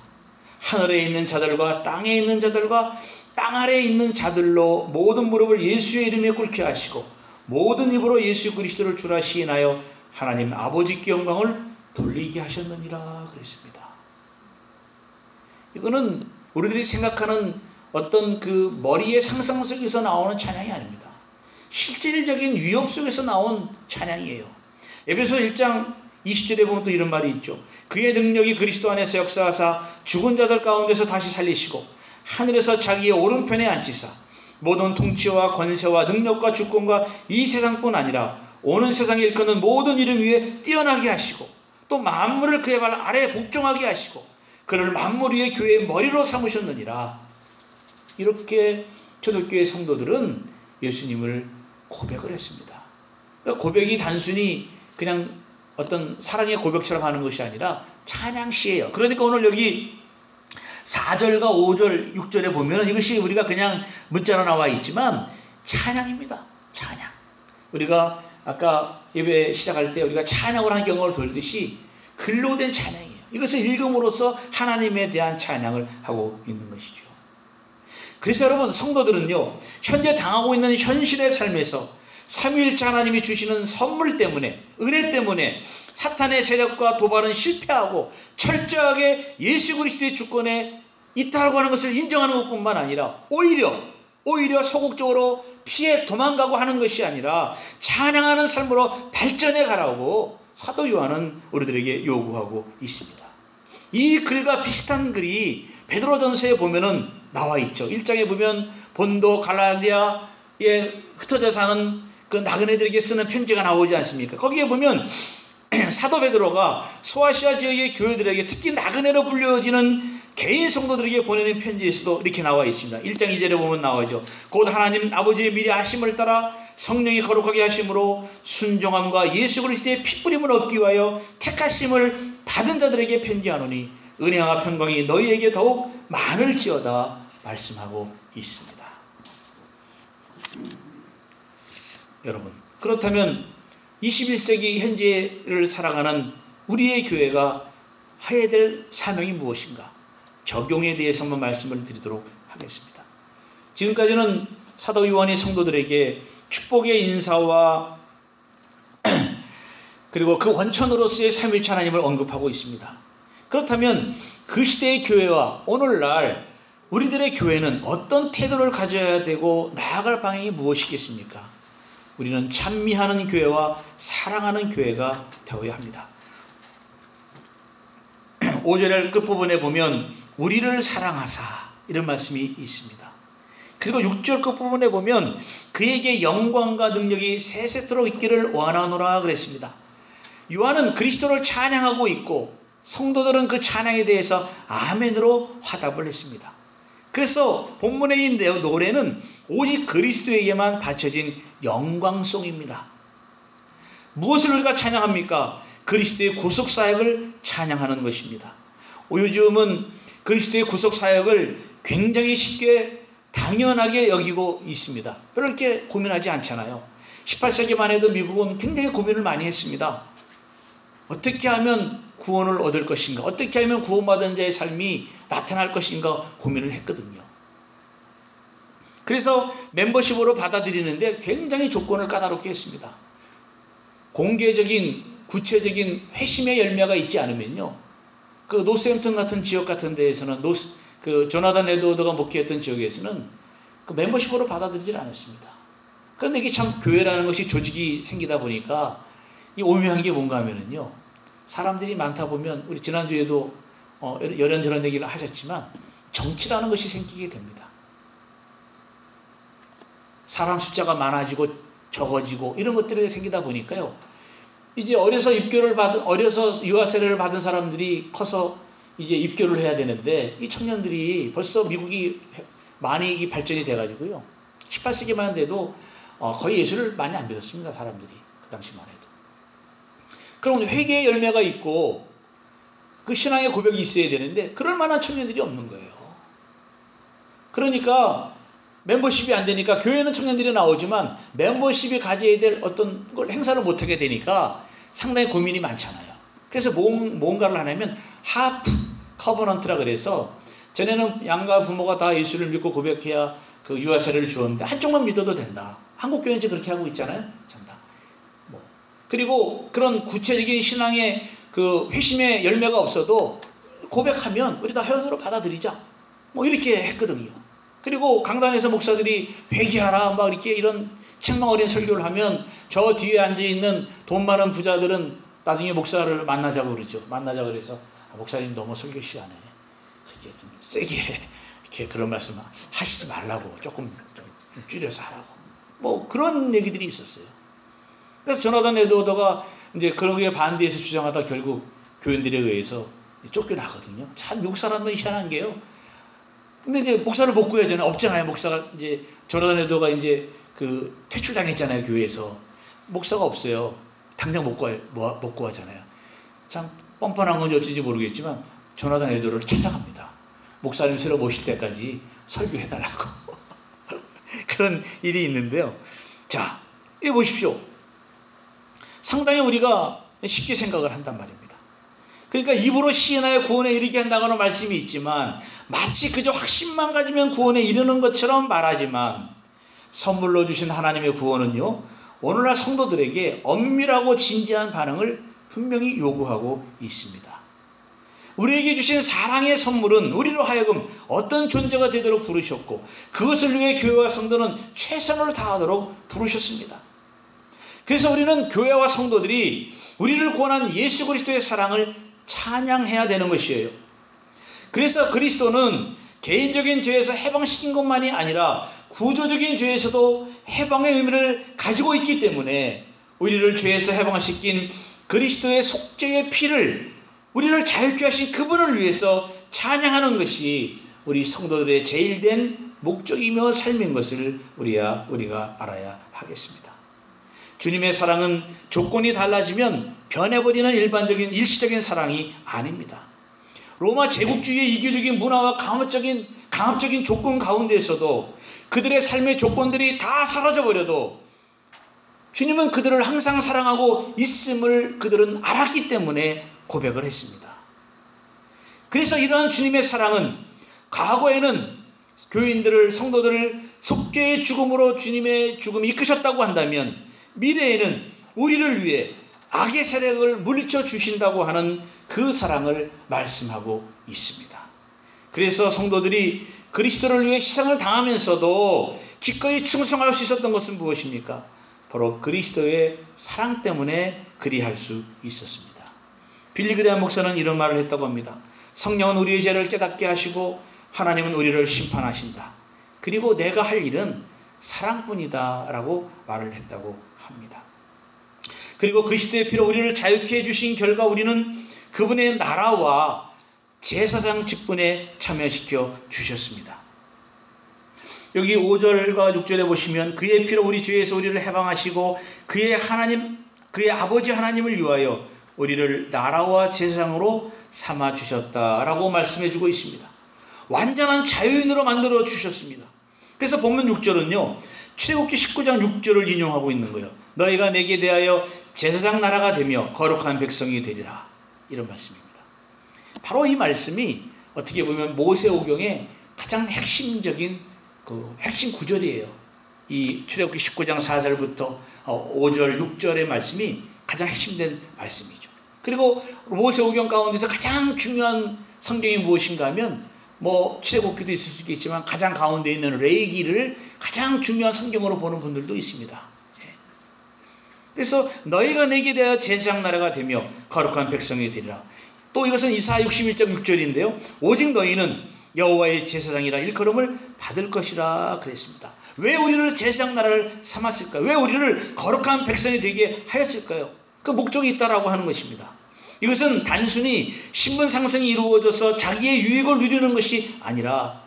하늘에 있는 자들과 땅에 있는 자들과 땅 아래에 있는 자들로 모든 무릎을 예수의 이름에 꿇게 하시고 모든 입으로 예수 그리스도를 주라 시인하여 하나님 아버지께 영광을 돌리게 하셨느니라 그랬습니다. 이거는 우리들이 생각하는 어떤 그 머리의 상상 속에서 나오는 찬양이 아닙니다. 실질적인 위협 속에서 나온 찬양이에요. 에베소 1장 20절에 보면 또 이런 말이 있죠. 그의 능력이 그리스도 안에서 역사하사 죽은 자들 가운데서 다시 살리시고 하늘에서 자기의 오른편에 앉히사 모든 통치와 권세와 능력과 주권과 이 세상뿐 아니라 오는 세상에 일컫는 모든 이름 위에 뛰어나게 하시고 또 만물을 그의 발 아래에 복종하게 하시고 그를 만물 위의 교회의 머리로 삼으셨느니라. 이렇게 초대교회 성도들은 예수님을 고백을 했습니다. 그러니까 고백이 단순히 그냥 어떤 사랑의 고백처럼 하는 것이 아니라 찬양시예요. 그러니까 오늘 여기 4절과 5절, 6절에 보면 이것이 우리가 그냥 문자로 나와 있지만 찬양입니다. 찬양. 우리가 아까 예배 시작할 때 우리가 찬양을 한 경험을 돌듯이 글로 된 찬양이에요. 이것을 읽음으로써 하나님에 대한 찬양을 하고 있는 것이죠. 그래서 여러분 성도들은요. 현재 당하고 있는 현실의 삶에서 삼위일체 하나님이 주시는 선물 때문에, 은혜 때문에 사탄의 세력과 도발은 실패하고 철저하게 예수 그리스도의 주권에 있다고 하는 것을 인정하는 것뿐만 아니라 오히려 소극적으로 피해 도망가고 하는 것이 아니라 찬양하는 삶으로 발전해 가라고 사도 요한은 우리들에게 요구하고 있습니다. 이 글과 비슷한 글이 베드로전서에 보면은 나와 있죠. 1장에 보면 본도 갈라디아에 흩어져 사는 그 나그네들에게 쓰는 편지가 나오지 않습니까? 거기에 보면 사도 베드로가 소아시아 지역의 교회들에게, 특히 나그네로 불려지는 개인 성도들에게 보내는 편지에서도 이렇게 나와 있습니다. 1장 2절에 보면 나오죠. 곧 하나님 아버지의 미리 하심을 따라 성령이 거룩하게 하심으로 순종함과 예수 그리스도의 피뿌림을 얻기 위하여 택하심을 받은 자들에게 편지하노니 은혜와 평강이 너희에게 더욱 많을지어다 말씀하고 있습니다. 여러분, 그렇다면 21세기 현재를 살아가는 우리의 교회가 해야 될 사명이 무엇인가? 적용에 대해서만 말씀을 드리도록 하겠습니다. 지금까지는 사도 요한이 성도들에게 축복의 인사와 그리고 그 원천으로서의 삼위일체 하나님을 언급하고 있습니다. 그렇다면 그 시대의 교회와 오늘날 우리들의 교회는 어떤 태도를 가져야 되고 나아갈 방향이 무엇이겠습니까? 우리는 찬미하는 교회와 사랑하는 교회가 되어야 합니다. 5절 끝부분에 보면 우리를 사랑하사 이런 말씀이 있습니다. 그리고 6절 끝부분에 보면 그에게 영광과 능력이 세세토록 있기를 원하노라 그랬습니다. 요한은 그리스도를 찬양하고 있고 성도들은 그 찬양에 대해서 아멘으로 화답을 했습니다. 그래서 본문의 이 노래는 오직 그리스도에게만 바쳐진 영광송입니다. 무엇을 우리가 찬양합니까? 그리스도의 구속사역을 찬양하는 것입니다. 요즘은 그리스도의 구속사역을 굉장히 쉽게 당연하게 여기고 있습니다. 별로 이렇게 고민하지 않잖아요. 18세기만 해도 미국은 굉장히 고민을 많이 했습니다. 어떻게 하면 구원을 얻을 것인가? 어떻게 하면 구원받은 자의 삶이 나타날 것인가 고민을 했거든요. 그래서 멤버십으로 받아들이는데 굉장히 조건을 까다롭게 했습니다. 공개적인 구체적인 회심의 열매가 있지 않으면요. 그 노스햄튼 같은 지역 같은 데에서는 그 조나단 에드워드가 목회했던 지역에서는 그 멤버십으로 받아들이질 않았습니다. 그런데 이게 참 교회라는 것이 조직이 생기다 보니까 이 오묘한 게 뭔가 하면은요. 사람들이 많다 보면 우리 지난주에도 이런저런 얘기를 하셨지만 정치라는 것이 생기게 됩니다. 사람 숫자가 많아지고 적어지고 이런 것들이 생기다 보니까요. 이제 어려서 유아 세례를 받은 사람들이 커서 이제 입교를 해야 되는데 이 청년들이 벌써 미국이 많이 발전이 돼가지고요. 18세기만 돼도 거의 예수를 많이 안 믿었습니다. 사람들이 그 당시만 해도. 그럼 회개의 열매가 있고 그 신앙의 고백이 있어야 되는데 그럴 만한 청년들이 없는 거예요. 그러니까 멤버십이 안 되니까 교회는 청년들이 나오지만 멤버십이 가져야 될 어떤 걸 행사를 못하게 되니까 상당히 고민이 많잖아요. 그래서 뭔가를 하냐면 하프 커버넌트라 그래서 전에는 양가 부모가 다 예수를 믿고 고백해야 그 유아 세례를 주었는데 한쪽만 믿어도 된다. 한국 교회는 이제 그렇게 하고 있잖아요. 전다. 그리고 그런 구체적인 신앙의 그 회심의 열매가 없어도 고백하면 우리 다 회원으로 받아들이자. 이렇게 했거든요. 그리고 강단에서 목사들이 회개하라 막 이렇게 이런 책망 어린 설교를 하면 저 뒤에 앉아있는 돈 많은 부자들은 나중에 목사를 만나자고 그러죠. 만나자고 그래서 목사님 너무 설교 시간에 이렇게 좀 세게 이렇게 그런 말씀 하시지 말라고 조금 좀 줄여서 하라고. 그런 얘기들이 있었어요. 그래서 조나단 에드워드가 이제 그런 게 반대해서 주장하다 결국 교인들에 의해서 쫓겨나거든요. 참 미국 사람은 희한한 게요. 근데 이제 목사를 못 구하잖아요. 없잖아요. 목사가 이제 조나단 에드워드가 이제 그 퇴출당했잖아요. 교회에서. 목사가 없어요. 당장 못 구하잖아요. 참 뻔뻔한 건지 어쩐지 모르겠지만 조나단 에드워드를 찾아갑니다. 목사님 새로 모실 때까지 설교해달라고. 그런 일이 있는데요. 자, 이거 보십시오. 상당히 우리가 쉽게 생각을 한단 말입니다. 그러니까 입으로 시인하여 구원에 이르게 한다고는 말씀이 있지만 마치 그저 확신만 가지면 구원에 이르는 것처럼 말하지만 선물로 주신 하나님의 구원은요. 오늘날 성도들에게 엄밀하고 진지한 반응을 분명히 요구하고 있습니다. 우리에게 주신 사랑의 선물은 우리로 하여금 어떤 존재가 되도록 부르셨고, 그것을 위해 교회와 성도는 최선을 다하도록 부르셨습니다. 그래서 우리는 교회와 성도들이 우리를 구원한 예수 그리스도의 사랑을 찬양해야 되는 것이에요. 그래서 그리스도는 개인적인 죄에서 해방시킨 것만이 아니라 구조적인 죄에서도 해방의 의미를 가지고 있기 때문에 우리를 죄에서 해방시킨 그리스도의 속죄의 피를, 우리를 자유케 하신 그분을 위해서 찬양하는 것이 우리 성도들의 제일된 목적이며 삶인 것을 우리가 알아야 하겠습니다. 주님의 사랑은 조건이 달라지면 변해버리는 일시적인 사랑이 아닙니다. 로마 제국주의의 이교적인 문화와 강압적인 조건 가운데에서도 그들의 삶의 조건들이 다 사라져버려도 주님은 그들을 항상 사랑하고 있음을 그들은 알았기 때문에 고백을 했습니다. 그래서 이러한 주님의 사랑은 과거에는 교인들을, 성도들을 속죄의 죽음으로 주님의 죽음이 이끄셨다고 한다면, 미래에는 우리를 위해 악의 세력을 물리쳐 주신다고 하는 그 사랑을 말씀하고 있습니다. 그래서 성도들이 그리스도를 위해 희생을 당하면서도 기꺼이 충성할 수 있었던 것은 무엇입니까? 바로 그리스도의 사랑 때문에 그리할 수 있었습니다. 빌리그레암 목사는 이런 말을 했다고 합니다. 성령은 우리의 죄를 깨닫게 하시고 하나님은 우리를 심판하신다. 그리고 내가 할 일은 사랑뿐이다 라고 말을 했다고 합니다. 그리고 그리스도의 피로 우리를 자유케 해주신 결과 우리는 그분의 나라와 제사장 직분에 참여시켜 주셨습니다. 여기 5절과 6절에 보시면 그의 피로 우리 죄에서 우리를 해방하시고 그의 아버지 하나님을 위하여 우리를 나라와 제사장으로 삼아 주셨다라고 말씀해 주고 있습니다. 완전한 자유인으로 만들어 주셨습니다. 그래서 본문 6절은요, 출애굽기 19장 6절을 인용하고 있는 거예요. 너희가 내게 대하여 제사장 나라가 되며 거룩한 백성이 되리라. 이런 말씀입니다. 바로 이 말씀이 어떻게 보면 모세오경의 가장 핵심적인 핵심 구절이에요. 이 출애굽기 19장 4절부터 5절, 6절의 말씀이 가장 핵심된 말씀이죠. 그리고 모세오경 가운데서 가장 중요한 성경이 무엇인가 하면 출애굽기도 있을 수 있겠지만 가장 가운데 있는 레위기를 가장 중요한 성경으로 보는 분들도 있습니다. 그래서 너희가 내게 대하여 제사장 나라가 되며 거룩한 백성이 되리라. 또 이것은 이사야 61장 6절인데요. 오직 너희는 여호와의 제사장이라 일컬음을 받을 것이라 그랬습니다. 왜 우리를 제사장 나라를 삼았을까요? 왜 우리를 거룩한 백성이 되게 하였을까요? 그 목적이 있다라고 하는 것입니다. 이것은 단순히 신분 상승이 이루어져서 자기의 유익을 누리는 것이 아니라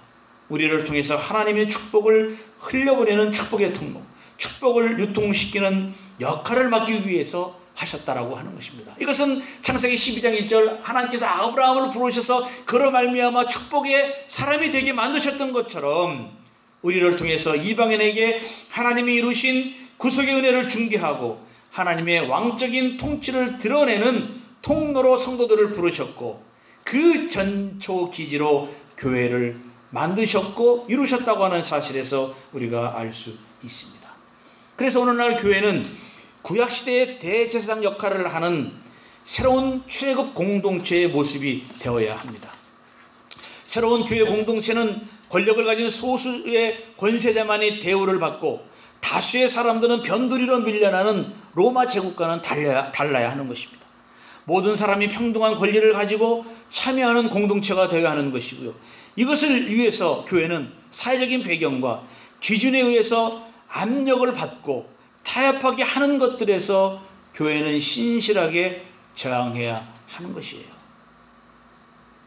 우리를 통해서 하나님의 축복을 흘려보내는 축복의 통로, 축복을 유통시키는 역할을 맡기 위해서 하셨다라고 하는 것입니다. 이것은 창세기 12장 1절 하나님께서 아브라함을 부르셔서 그로 말미암아 축복의 사람이 되게 만드셨던 것처럼 우리를 통해서 이방인에게 하나님이 이루신 구속의 은혜를 중개하고 하나님의 왕적인 통치를 드러내는 통로로 성도들을 부르셨고 그 전초 기지로 교회를 만드셨고 이루셨다고 하는 사실에서 우리가 알 수 있습니다. 그래서 오늘날 교회는 구약시대의 대제사장 역할을 하는 새로운 출애굽 공동체의 모습이 되어야 합니다. 새로운 교회 공동체는 권력을 가진 소수의 권세자만이 대우를 받고 다수의 사람들은 변두리로 밀려나는 로마 제국과는 달라야 하는 것입니다. 모든 사람이 평등한 권리를 가지고 참여하는 공동체가 되어야 하는 것이고요. 이것을 위해서 교회는 사회적인 배경과 기준에 의해서 압력을 받고 타협하게 하는 것들에서 교회는 신실하게 저항해야 하는 것이에요.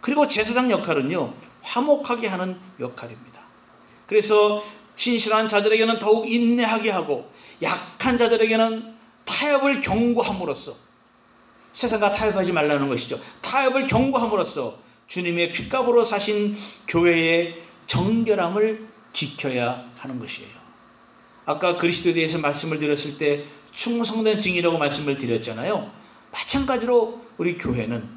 그리고 제사장 역할은요, 화목하게 하는 역할입니다. 그래서 신실한 자들에게는 더욱 인내하게 하고 약한 자들에게는 타협을 경고함으로써, 세상과 타협하지 말라는 것이죠. 타협을 경고함으로써 주님의 핏값으로 사신 교회의 정결함을 지켜야 하는 것이에요. 아까 그리스도에 대해서 말씀을 드렸을 때 충성된 증인이라고 말씀을 드렸잖아요. 마찬가지로 우리 교회는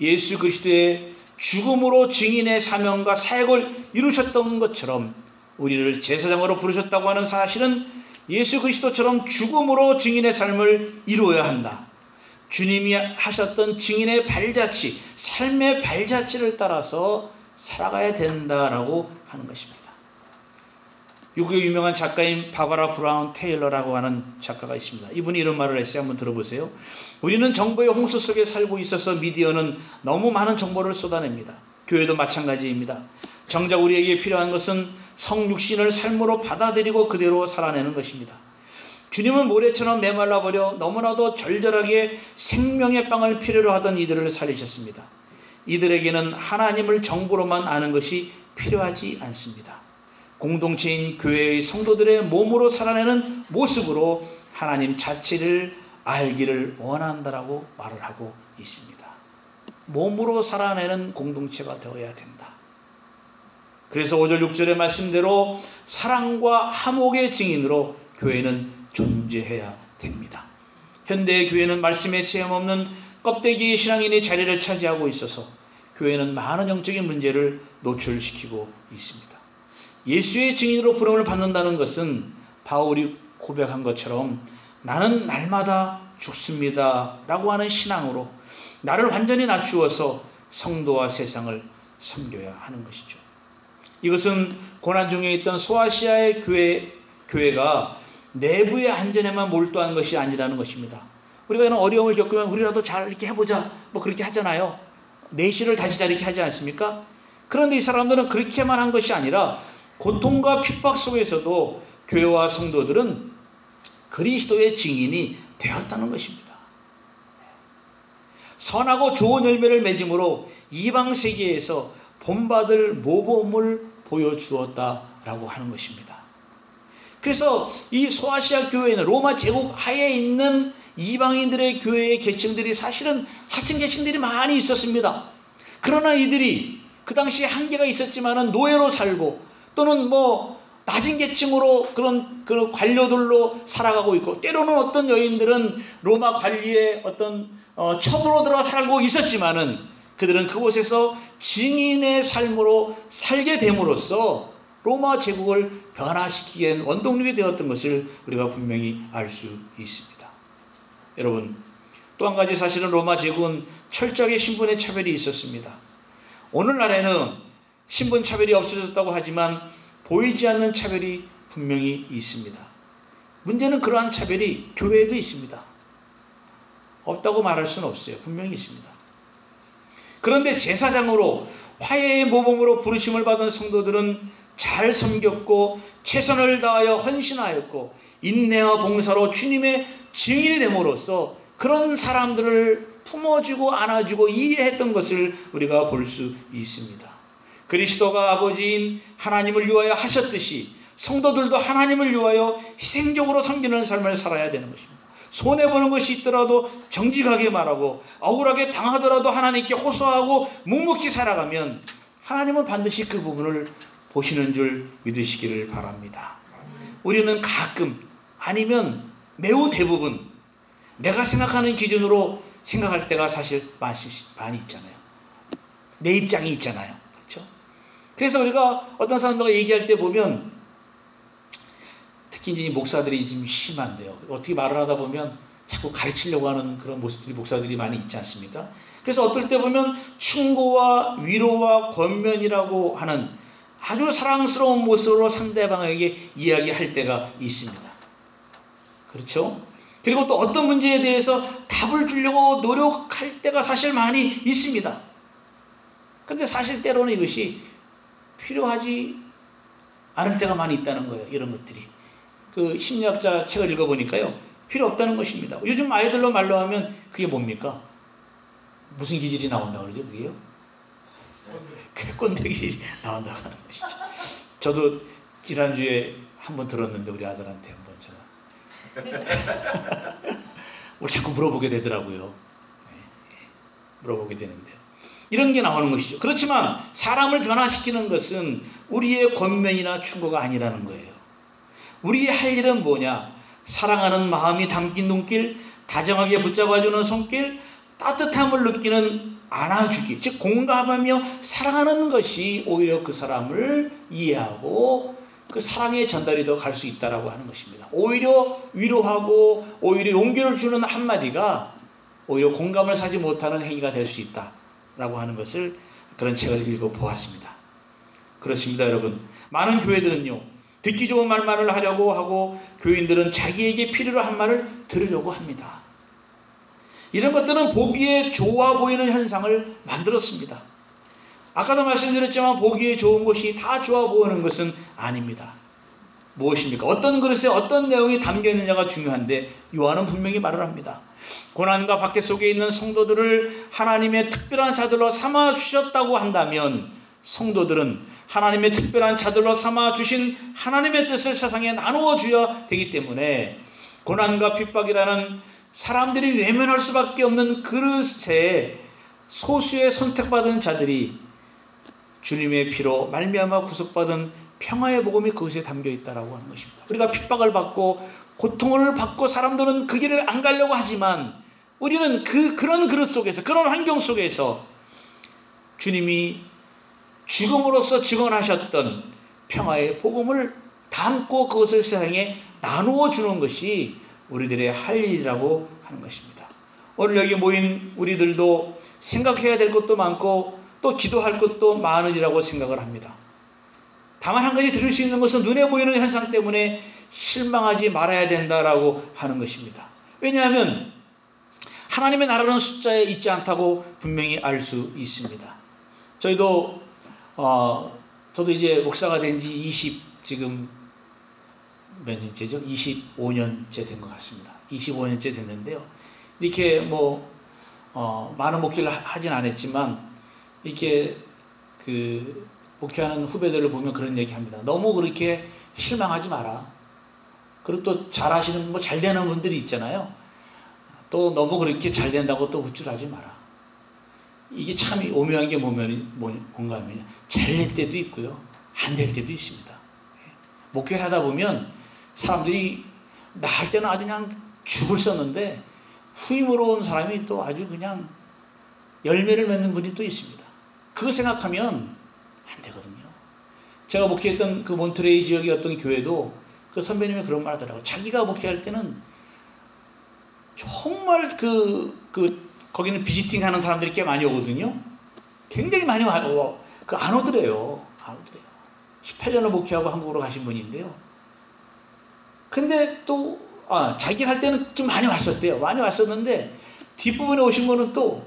예수 그리스도의 죽음으로 증인의 사명과 사역을 이루셨던 것처럼 우리를 제사장으로 부르셨다고 하는 사실은 예수 그리스도처럼 죽음으로 증인의 삶을 이루어야 한다. 주님이 하셨던 증인의 발자취, 삶의 발자취를 따라서 살아가야 된다라고 하는 것입니다. 미국의 유명한 작가인 바바라 브라운 테일러라고 하는 작가가 있습니다. 이분이 이런 말을 했어요. 한번 들어보세요. 우리는 정보의 홍수 속에 살고 있어서 미디어는 너무 많은 정보를 쏟아냅니다. 교회도 마찬가지입니다. 정작 우리에게 필요한 것은 성육신을 삶으로 받아들이고 그대로 살아내는 것입니다. 주님은 모래처럼 메말라버려 너무나도 절절하게 생명의 빵을 필요로 하던 이들을 살리셨습니다. 이들에게는 하나님을 정보로만 아는 것이 필요하지 않습니다. 공동체인 교회의 성도들의 몸으로 살아내는 모습으로 하나님 자체를 알기를 원한다라고 말을 하고 있습니다. 몸으로 살아내는 공동체가 되어야 된다. 그래서 5절 6절의 말씀대로 사랑과 화목의 증인으로 교회는 존재해야 됩니다. 현대의 교회는 말씀에 체험 없는 껍데기 신앙인의 자리를 차지하고 있어서 교회는 많은 영적인 문제를 노출시키고 있습니다. 예수의 증인으로 부름을 받는다는 것은 바울이 고백한 것처럼 나는 날마다 죽습니다 라고 하는 신앙으로 나를 완전히 낮추어서 성도와 세상을 섬겨야 하는 것이죠. 이것은 고난 중에 있던 소아시아의 교회가 내부의 안전에만 몰두한 것이 아니라는 것입니다. 우리가 이런 어려움을 겪으면 우리라도 잘 이렇게 해보자 뭐 그렇게 하잖아요. 내실을 다지자 이렇게 하지 않습니까? 그런데 이 사람들은 그렇게만 한 것이 아니라 고통과 핍박 속에서도 교회와 성도들은 그리스도의 증인이 되었다는 것입니다. 선하고 좋은 열매를 맺음으로 이방 세계에서 본받을 모범을 보여주었다라고 하는 것입니다. 그래서 이 소아시아 교회는 로마 제국 하에 있는 이방인들의 교회의 계층들이 사실은 하층 계층들이 많이 있었습니다. 그러나 이들이 그 당시에 한계가 있었지만은 노예로 살고 또는 낮은 계층으로 그런 관료들로 살아가고 있고 때로는 어떤 여인들은 로마 관리의 어떤 첩으로 들어가 살고 있었지만은 그들은 그곳에서 증인의 삶으로 살게 됨으로써 로마 제국을 변화시키기엔 원동력이 되었던 것을 우리가 분명히 알 수 있습니다. 여러분, 또 한 가지 사실은 로마 제국은 철저하게 신분의 차별이 있었습니다. 오늘날에는 신분 차별이 없어졌다고 하지만 보이지 않는 차별이 분명히 있습니다. 문제는 그러한 차별이 교회에도 있습니다. 없다고 말할 수는 없어요. 분명히 있습니다. 그런데 제사장으로 화해의 모범으로 부르심을 받은 성도들은 잘 섬겼고 최선을 다하여 헌신하였고 인내와 봉사로 주님의 증인이 됨으로써 그런 사람들을 품어주고 안아주고 이해했던 것을 우리가 볼 수 있습니다. 그리스도가 아버지인 하나님을 위하여 하셨듯이 성도들도 하나님을 위하여 희생적으로 섬기는 삶을 살아야 되는 것입니다. 손해보는 것이 있더라도 정직하게 말하고 억울하게 당하더라도 하나님께 호소하고 묵묵히 살아가면 하나님은 반드시 그 부분을 보시는 줄 믿으시기를 바랍니다. 우리는 가끔 아니면 매우 대부분 내가 생각하는 기준으로 생각할 때가 사실 많이 있잖아요. 내 입장이 있잖아요. 그렇죠? 그래서 우리가 어떤 사람들과 얘기할 때 보면 특히 이제 목사들이 좀 심한데요. 어떻게 말을 하다 보면 자꾸 가르치려고 하는 그런 모습들이 목사들이 많이 있지 않습니까? 그래서 어떨 때 보면 충고와 위로와 권면이라고 하는 아주 사랑스러운 모습으로 상대방에게 이야기할 때가 있습니다. 그렇죠? 그리고 또 어떤 문제에 대해서 답을 주려고 노력할 때가 사실 많이 있습니다. 그런데 사실 때로는 이것이 필요하지 않을 때가 많이 있다는 거예요. 이런 것들이. 그 심리학자 책을 읽어보니까요. 필요 없다는 것입니다. 요즘 아이들로 말로 하면 그게 뭡니까? 무슨 기질이 나온다고 그러죠? 그게요? 꼰대 기질이 나온다고 하는 것이죠. 저도 지난주에 한번 들었는데 우리 아들한테 한번 제가 뭘 자꾸 물어보게 되더라고요. 물어보게 되는데 이런 게 나오는 것이죠. 그렇지만 사람을 변화시키는 것은 우리의 권면이나 충고가 아니라는 거예요. 우리의 할 일은 뭐냐? 사랑하는 마음이 담긴 눈길, 다정하게 붙잡아주는 손길, 따뜻함을 느끼는 안아주기, 즉 공감하며 사랑하는 것이 오히려 그 사람을 이해하고 그 사랑의 전달이 더 갈 수 있다라고 하는 것입니다. 오히려 위로하고 오히려 용기를 주는 한마디가 오히려 공감을 사지 못하는 행위가 될 수 있다라고 하는 것을 그런 책을 읽어보았습니다. 그렇습니다, 여러분. 많은 교회들은요, 듣기 좋은 말만을 하려고 하고 교인들은 자기에게 필요로 한 말을 들으려고 합니다. 이런 것들은 보기에 좋아 보이는 현상을 만들었습니다. 아까도 말씀드렸지만 보기에 좋은 것이 다 좋아 보이는 것은 아닙니다. 무엇입니까? 어떤 그릇에 어떤 내용이 담겨 있느냐가 중요한데 요한은 분명히 말을 합니다. 고난과 박해 속에 있는 성도들을 하나님의 특별한 자들로 삼아 주셨다고 한다면 성도들은 하나님의 특별한 자들로 삼아 주신 하나님의 뜻을 세상에 나누어 줘야 되기 때문에 고난과 핍박이라는 사람들이 외면할 수밖에 없는 그릇에 소수의 선택받은 자들이 주님의 피로 말미암아 구속받은 평화의 복음이 그것에 담겨 있다라고 하는 것입니다. 우리가 핍박을 받고 고통을 받고 사람들은 그 길을 안 가려고 하지만 우리는 그런 그릇 속에서 그런 환경 속에서 주님이 죽음으로써 증언하셨던 평화의 복음을 담고 그것을 세상에 나누어 주는 것이 우리들의 할 일이라고 하는 것입니다. 오늘 여기 모인 우리들도 생각해야 될 것도 많고 또 기도할 것도 많으리라고 생각을 합니다. 다만 한 가지 들을 수 있는 것은 눈에 보이는 현상 때문에 실망하지 말아야 된다라고 하는 것입니다. 왜냐하면 하나님의 나라는 숫자에 있지 않다고 분명히 알 수 있습니다. 저도 이제 목사가 된 지 지금 몇 년째죠? 25년째 된 것 같습니다. 25년째 됐는데요. 이렇게 많은 목회를 하진 않았지만 이렇게 목회하는 후배들을 보면 그런 얘기 합니다. 너무 그렇게 실망하지 마라. 그리고 또 잘하시는 잘 되는 분들이 있잖아요. 또 너무 그렇게 잘 된다고 또 우쭐하지 마라. 이게 참 오묘한 게 뭔가 하면 잘 될 때도 있고요. 안 될 때도 있습니다. 목회를 하다 보면 사람들이 나 할 때는 아주 그냥 죽을 썼는데 후임으로 온 사람이 또 아주 그냥 열매를 맺는 분이 또 있습니다. 그거 생각하면 안 되거든요. 제가 목회했던 그 몬트레이 지역의 어떤 교회도 그 선배님이 그런 말 하더라고요. 자기가 목회할 때는 정말 거기는 비지팅 하는 사람들이 꽤 많이 오거든요. 굉장히 많이 와요. 안 오더래요. 18년을 목회하고 한국으로 가신 분인데요. 근데 또, 자기 할 때는 좀 많이 왔었대요. 많이 왔었는데, 뒷부분에 오신 분은 또,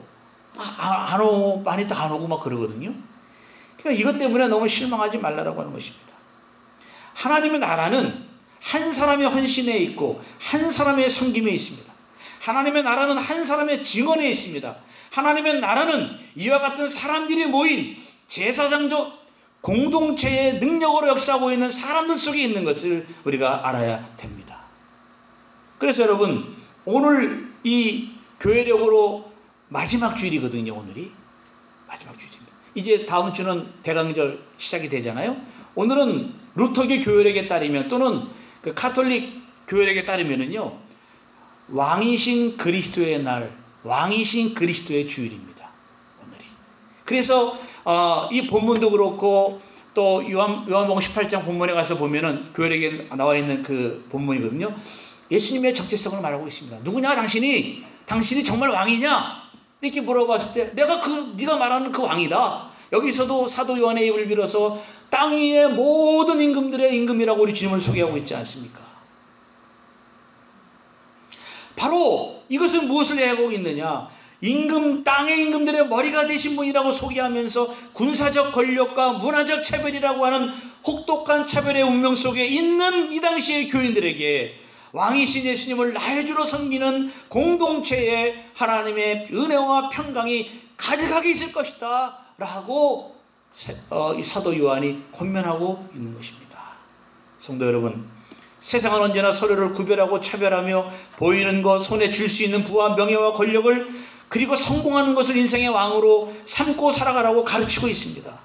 많이 또 안 오고 막 그러거든요. 그러니까 이것 때문에 너무 실망하지 말라라고 하는 것입니다. 하나님의 나라는 한 사람의 헌신에 있고, 한 사람의 섬김에 있습니다. 하나님의 나라는 한 사람의 증언에 있습니다. 하나님의 나라는 이와 같은 사람들이 모인 제사장적 공동체의 능력으로 역사하고 있는 사람들 속에 있는 것을 우리가 알아야 됩니다. 그래서 여러분, 오늘 이 교회력으로 마지막 주일이거든요. 오늘이 마지막 주일입니다. 이제 다음 주는 대강절 시작이 되잖아요. 오늘은 루터교 교회력에 따르면 또는 그 카톨릭 교회력에 따르면은요, 왕이신 그리스도의 날, 왕이신 그리스도의 주일입니다. 오늘이. 그래서 이 본문도 그렇고 또 요한복음 18장 본문에 가서 보면은 교회력에 나와 있는 그 본문이거든요. 예수님의 정체성을 말하고 있습니다. 누구냐 당신이 정말 왕이냐? 이렇게 물어봤을 때 내가 네가 말하는 그 왕이다. 여기서도 사도 요한의 입을 빌어서 땅 위의 모든 임금들의 임금이라고 우리 주님을 소개하고 있지 않습니까? 바로 이것은 무엇을 얘기하고 있느냐? 땅의 임금들의 머리가 되신 분이라고 소개하면서 군사적 권력과 문화적 차별이라고 하는 혹독한 차별의 운명 속에 있는 이 당시의 교인들에게 왕이신 예수님을 나의 주로 섬기는 공동체에 하나님의 은혜와 평강이 가득하게 있을 것이다 라고 이 사도 요한이 권면하고 있는 것입니다. 성도 여러분, 세상은 언제나 서로를 구별하고 차별하며 보이는 것, 손에 쥘 수 있는 부와 명예와 권력을 그리고 성공하는 것을 인생의 왕으로 삼고 살아가라고 가르치고 있습니다.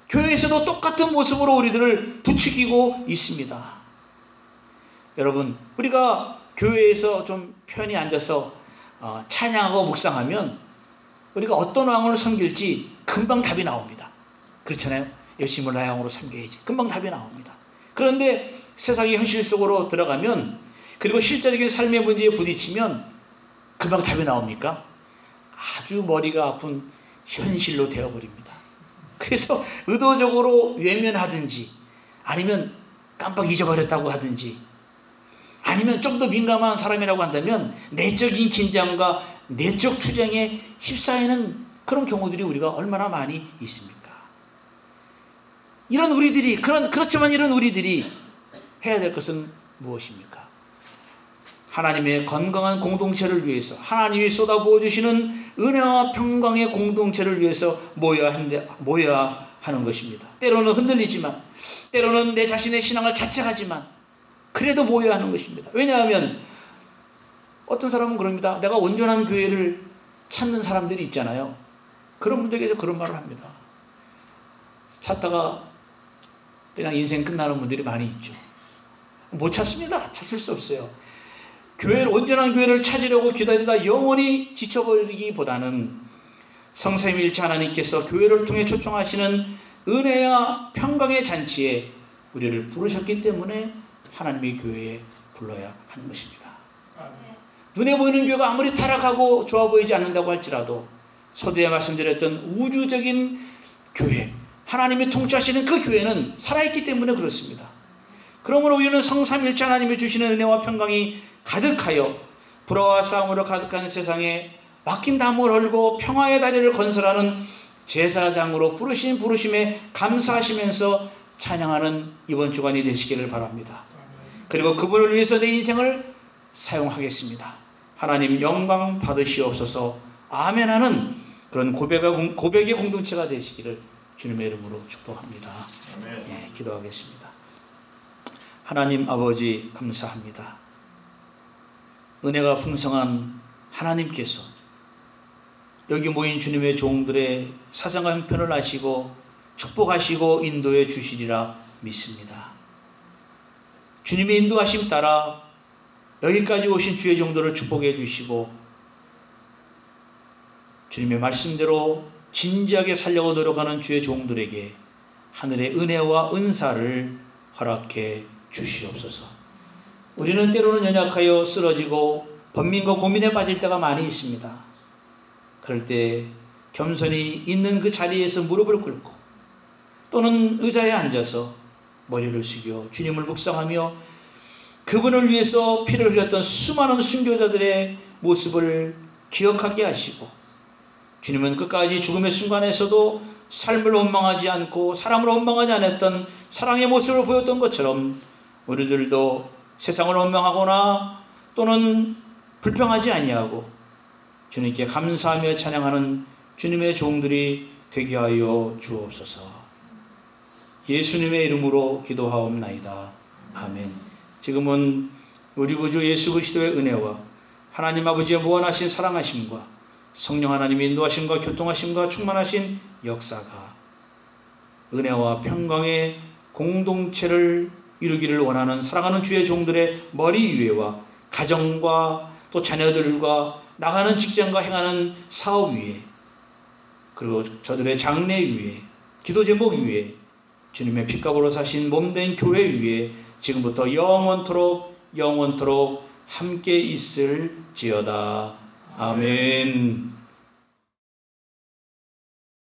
교회에서도 똑같은 모습으로 우리들을 부추기고 있습니다. 여러분, 우리가 교회에서 좀 편히 앉아서 찬양하고 묵상하면 우리가 어떤 왕을 섬길지 금방 답이 나옵니다. 그렇잖아요. 열심히 나영으로 섬겨야지. 금방 답이 나옵니다. 그런데 세상의 현실 속으로 들어가면, 그리고 실제적인 삶의 문제에 부딪히면 금방 답이 나옵니까? 아주 머리가 아픈 현실로 되어버립니다. 그래서 의도적으로 외면하든지, 아니면 깜빡 잊어버렸다고 하든지, 아니면 좀 더 민감한 사람이라고 한다면 내적인 긴장과 내적 투쟁에 휩싸이는 그런 경우들이 우리가 얼마나 많이 있습니까? 그렇지만 이런 우리들이 해야 될 것은 무엇입니까? 하나님의 건강한 공동체를 위해서, 하나님이 쏟아부어 주시는 은혜와 평강의 공동체를 위해서 모여야 하는 것입니다. 때로는 흔들리지만, 때로는 내 자신의 신앙을 자책하지만, 그래도 모여야 하는 것입니다. 왜냐하면 어떤 사람은 그럽니다. 내가 온전한 교회를 찾는 사람들이 있잖아요. 그런 분들에게서 그런 말을 합니다. 찾다가 그냥 인생 끝나는 분들이 많이 있죠. 못 찾습니다. 찾을 수 없어요. 온전한 교회를 찾으려고 기다리다 영원히 지쳐버리기보다는 성삼위일체 하나님께서 교회를 통해 초청하시는 은혜와 평강의 잔치에 우리를 부르셨기 때문에 하나님의 교회에 불러야 하는 것입니다. 눈에 보이는 교회가 아무리 타락하고 좋아 보이지 않는다고 할지라도 서두에 말씀드렸던 우주적인 교회, 하나님이 통치하시는 그 교회는 살아있기 때문에 그렇습니다. 그러므로 우리는 성삼일체 하나님이 주시는 은혜와 평강이 가득하여 불화와 싸움으로 가득한 세상에 막힌 담을 헐고 평화의 다리를 건설하는 제사장으로 부르신 부르심에 감사하시면서 찬양하는 이번 주간이 되시기를 바랍니다. 그리고 그분을 위해서 내 인생을 사용하겠습니다. 하나님 영광 받으시옵소서. 아멘 하는 그런 고백의 공동체가 되시기를 주님의 이름으로 축복합니다. 네, 기도하겠습니다. 하나님 아버지 감사합니다. 은혜가 풍성한 하나님께서 여기 모인 주님의 종들의 사정과 형편을 아시고 축복하시고 인도해 주시리라 믿습니다. 주님의 인도하심 따라 여기까지 오신 주의 종들을 축복해 주시고 주님의 말씀대로 진지하게 살려고 노력하는 주의 종들에게 하늘의 은혜와 은사를 허락해 주시옵소서. 우리는 때로는 연약하여 쓰러지고 번민과 고민에 빠질 때가 많이 있습니다. 그럴 때 겸손히 있는 그 자리에서 무릎을 꿇고 또는 의자에 앉아서 머리를 숙여 주님을 묵상하며 그분을 위해서 피를 흘렸던 수많은 순교자들의 모습을 기억하게 하시고 주님은 끝까지 죽음의 순간에서도 삶을 원망하지 않고 사람을 원망하지 않았던 사랑의 모습을 보였던 것처럼 우리들도 세상을 원망하거나 또는 불평하지 아니하고 주님께 감사하며 찬양하는 주님의 종들이 되게 하여 주옵소서. 예수님의 이름으로 기도하옵나이다. 아멘. 지금은 우리 구주 예수 그리스도의 은혜와 하나님 아버지의 무한하신 사랑하심과 성령 하나님의 인도하심과 교통하심과 충만하신 역사가 은혜와 평강의 공동체를 이루기를 원하는 사랑하는 주의 종들의 머리 위에와 가정과 또 자녀들과 나가는 직장과 행하는 사업 위에 그리고 저들의 장래 위에 기도 제목 위에 주님의 핏값으로 사신 몸된 교회 위에 지금부터 영원토록 함께 있을지어다. 아멘.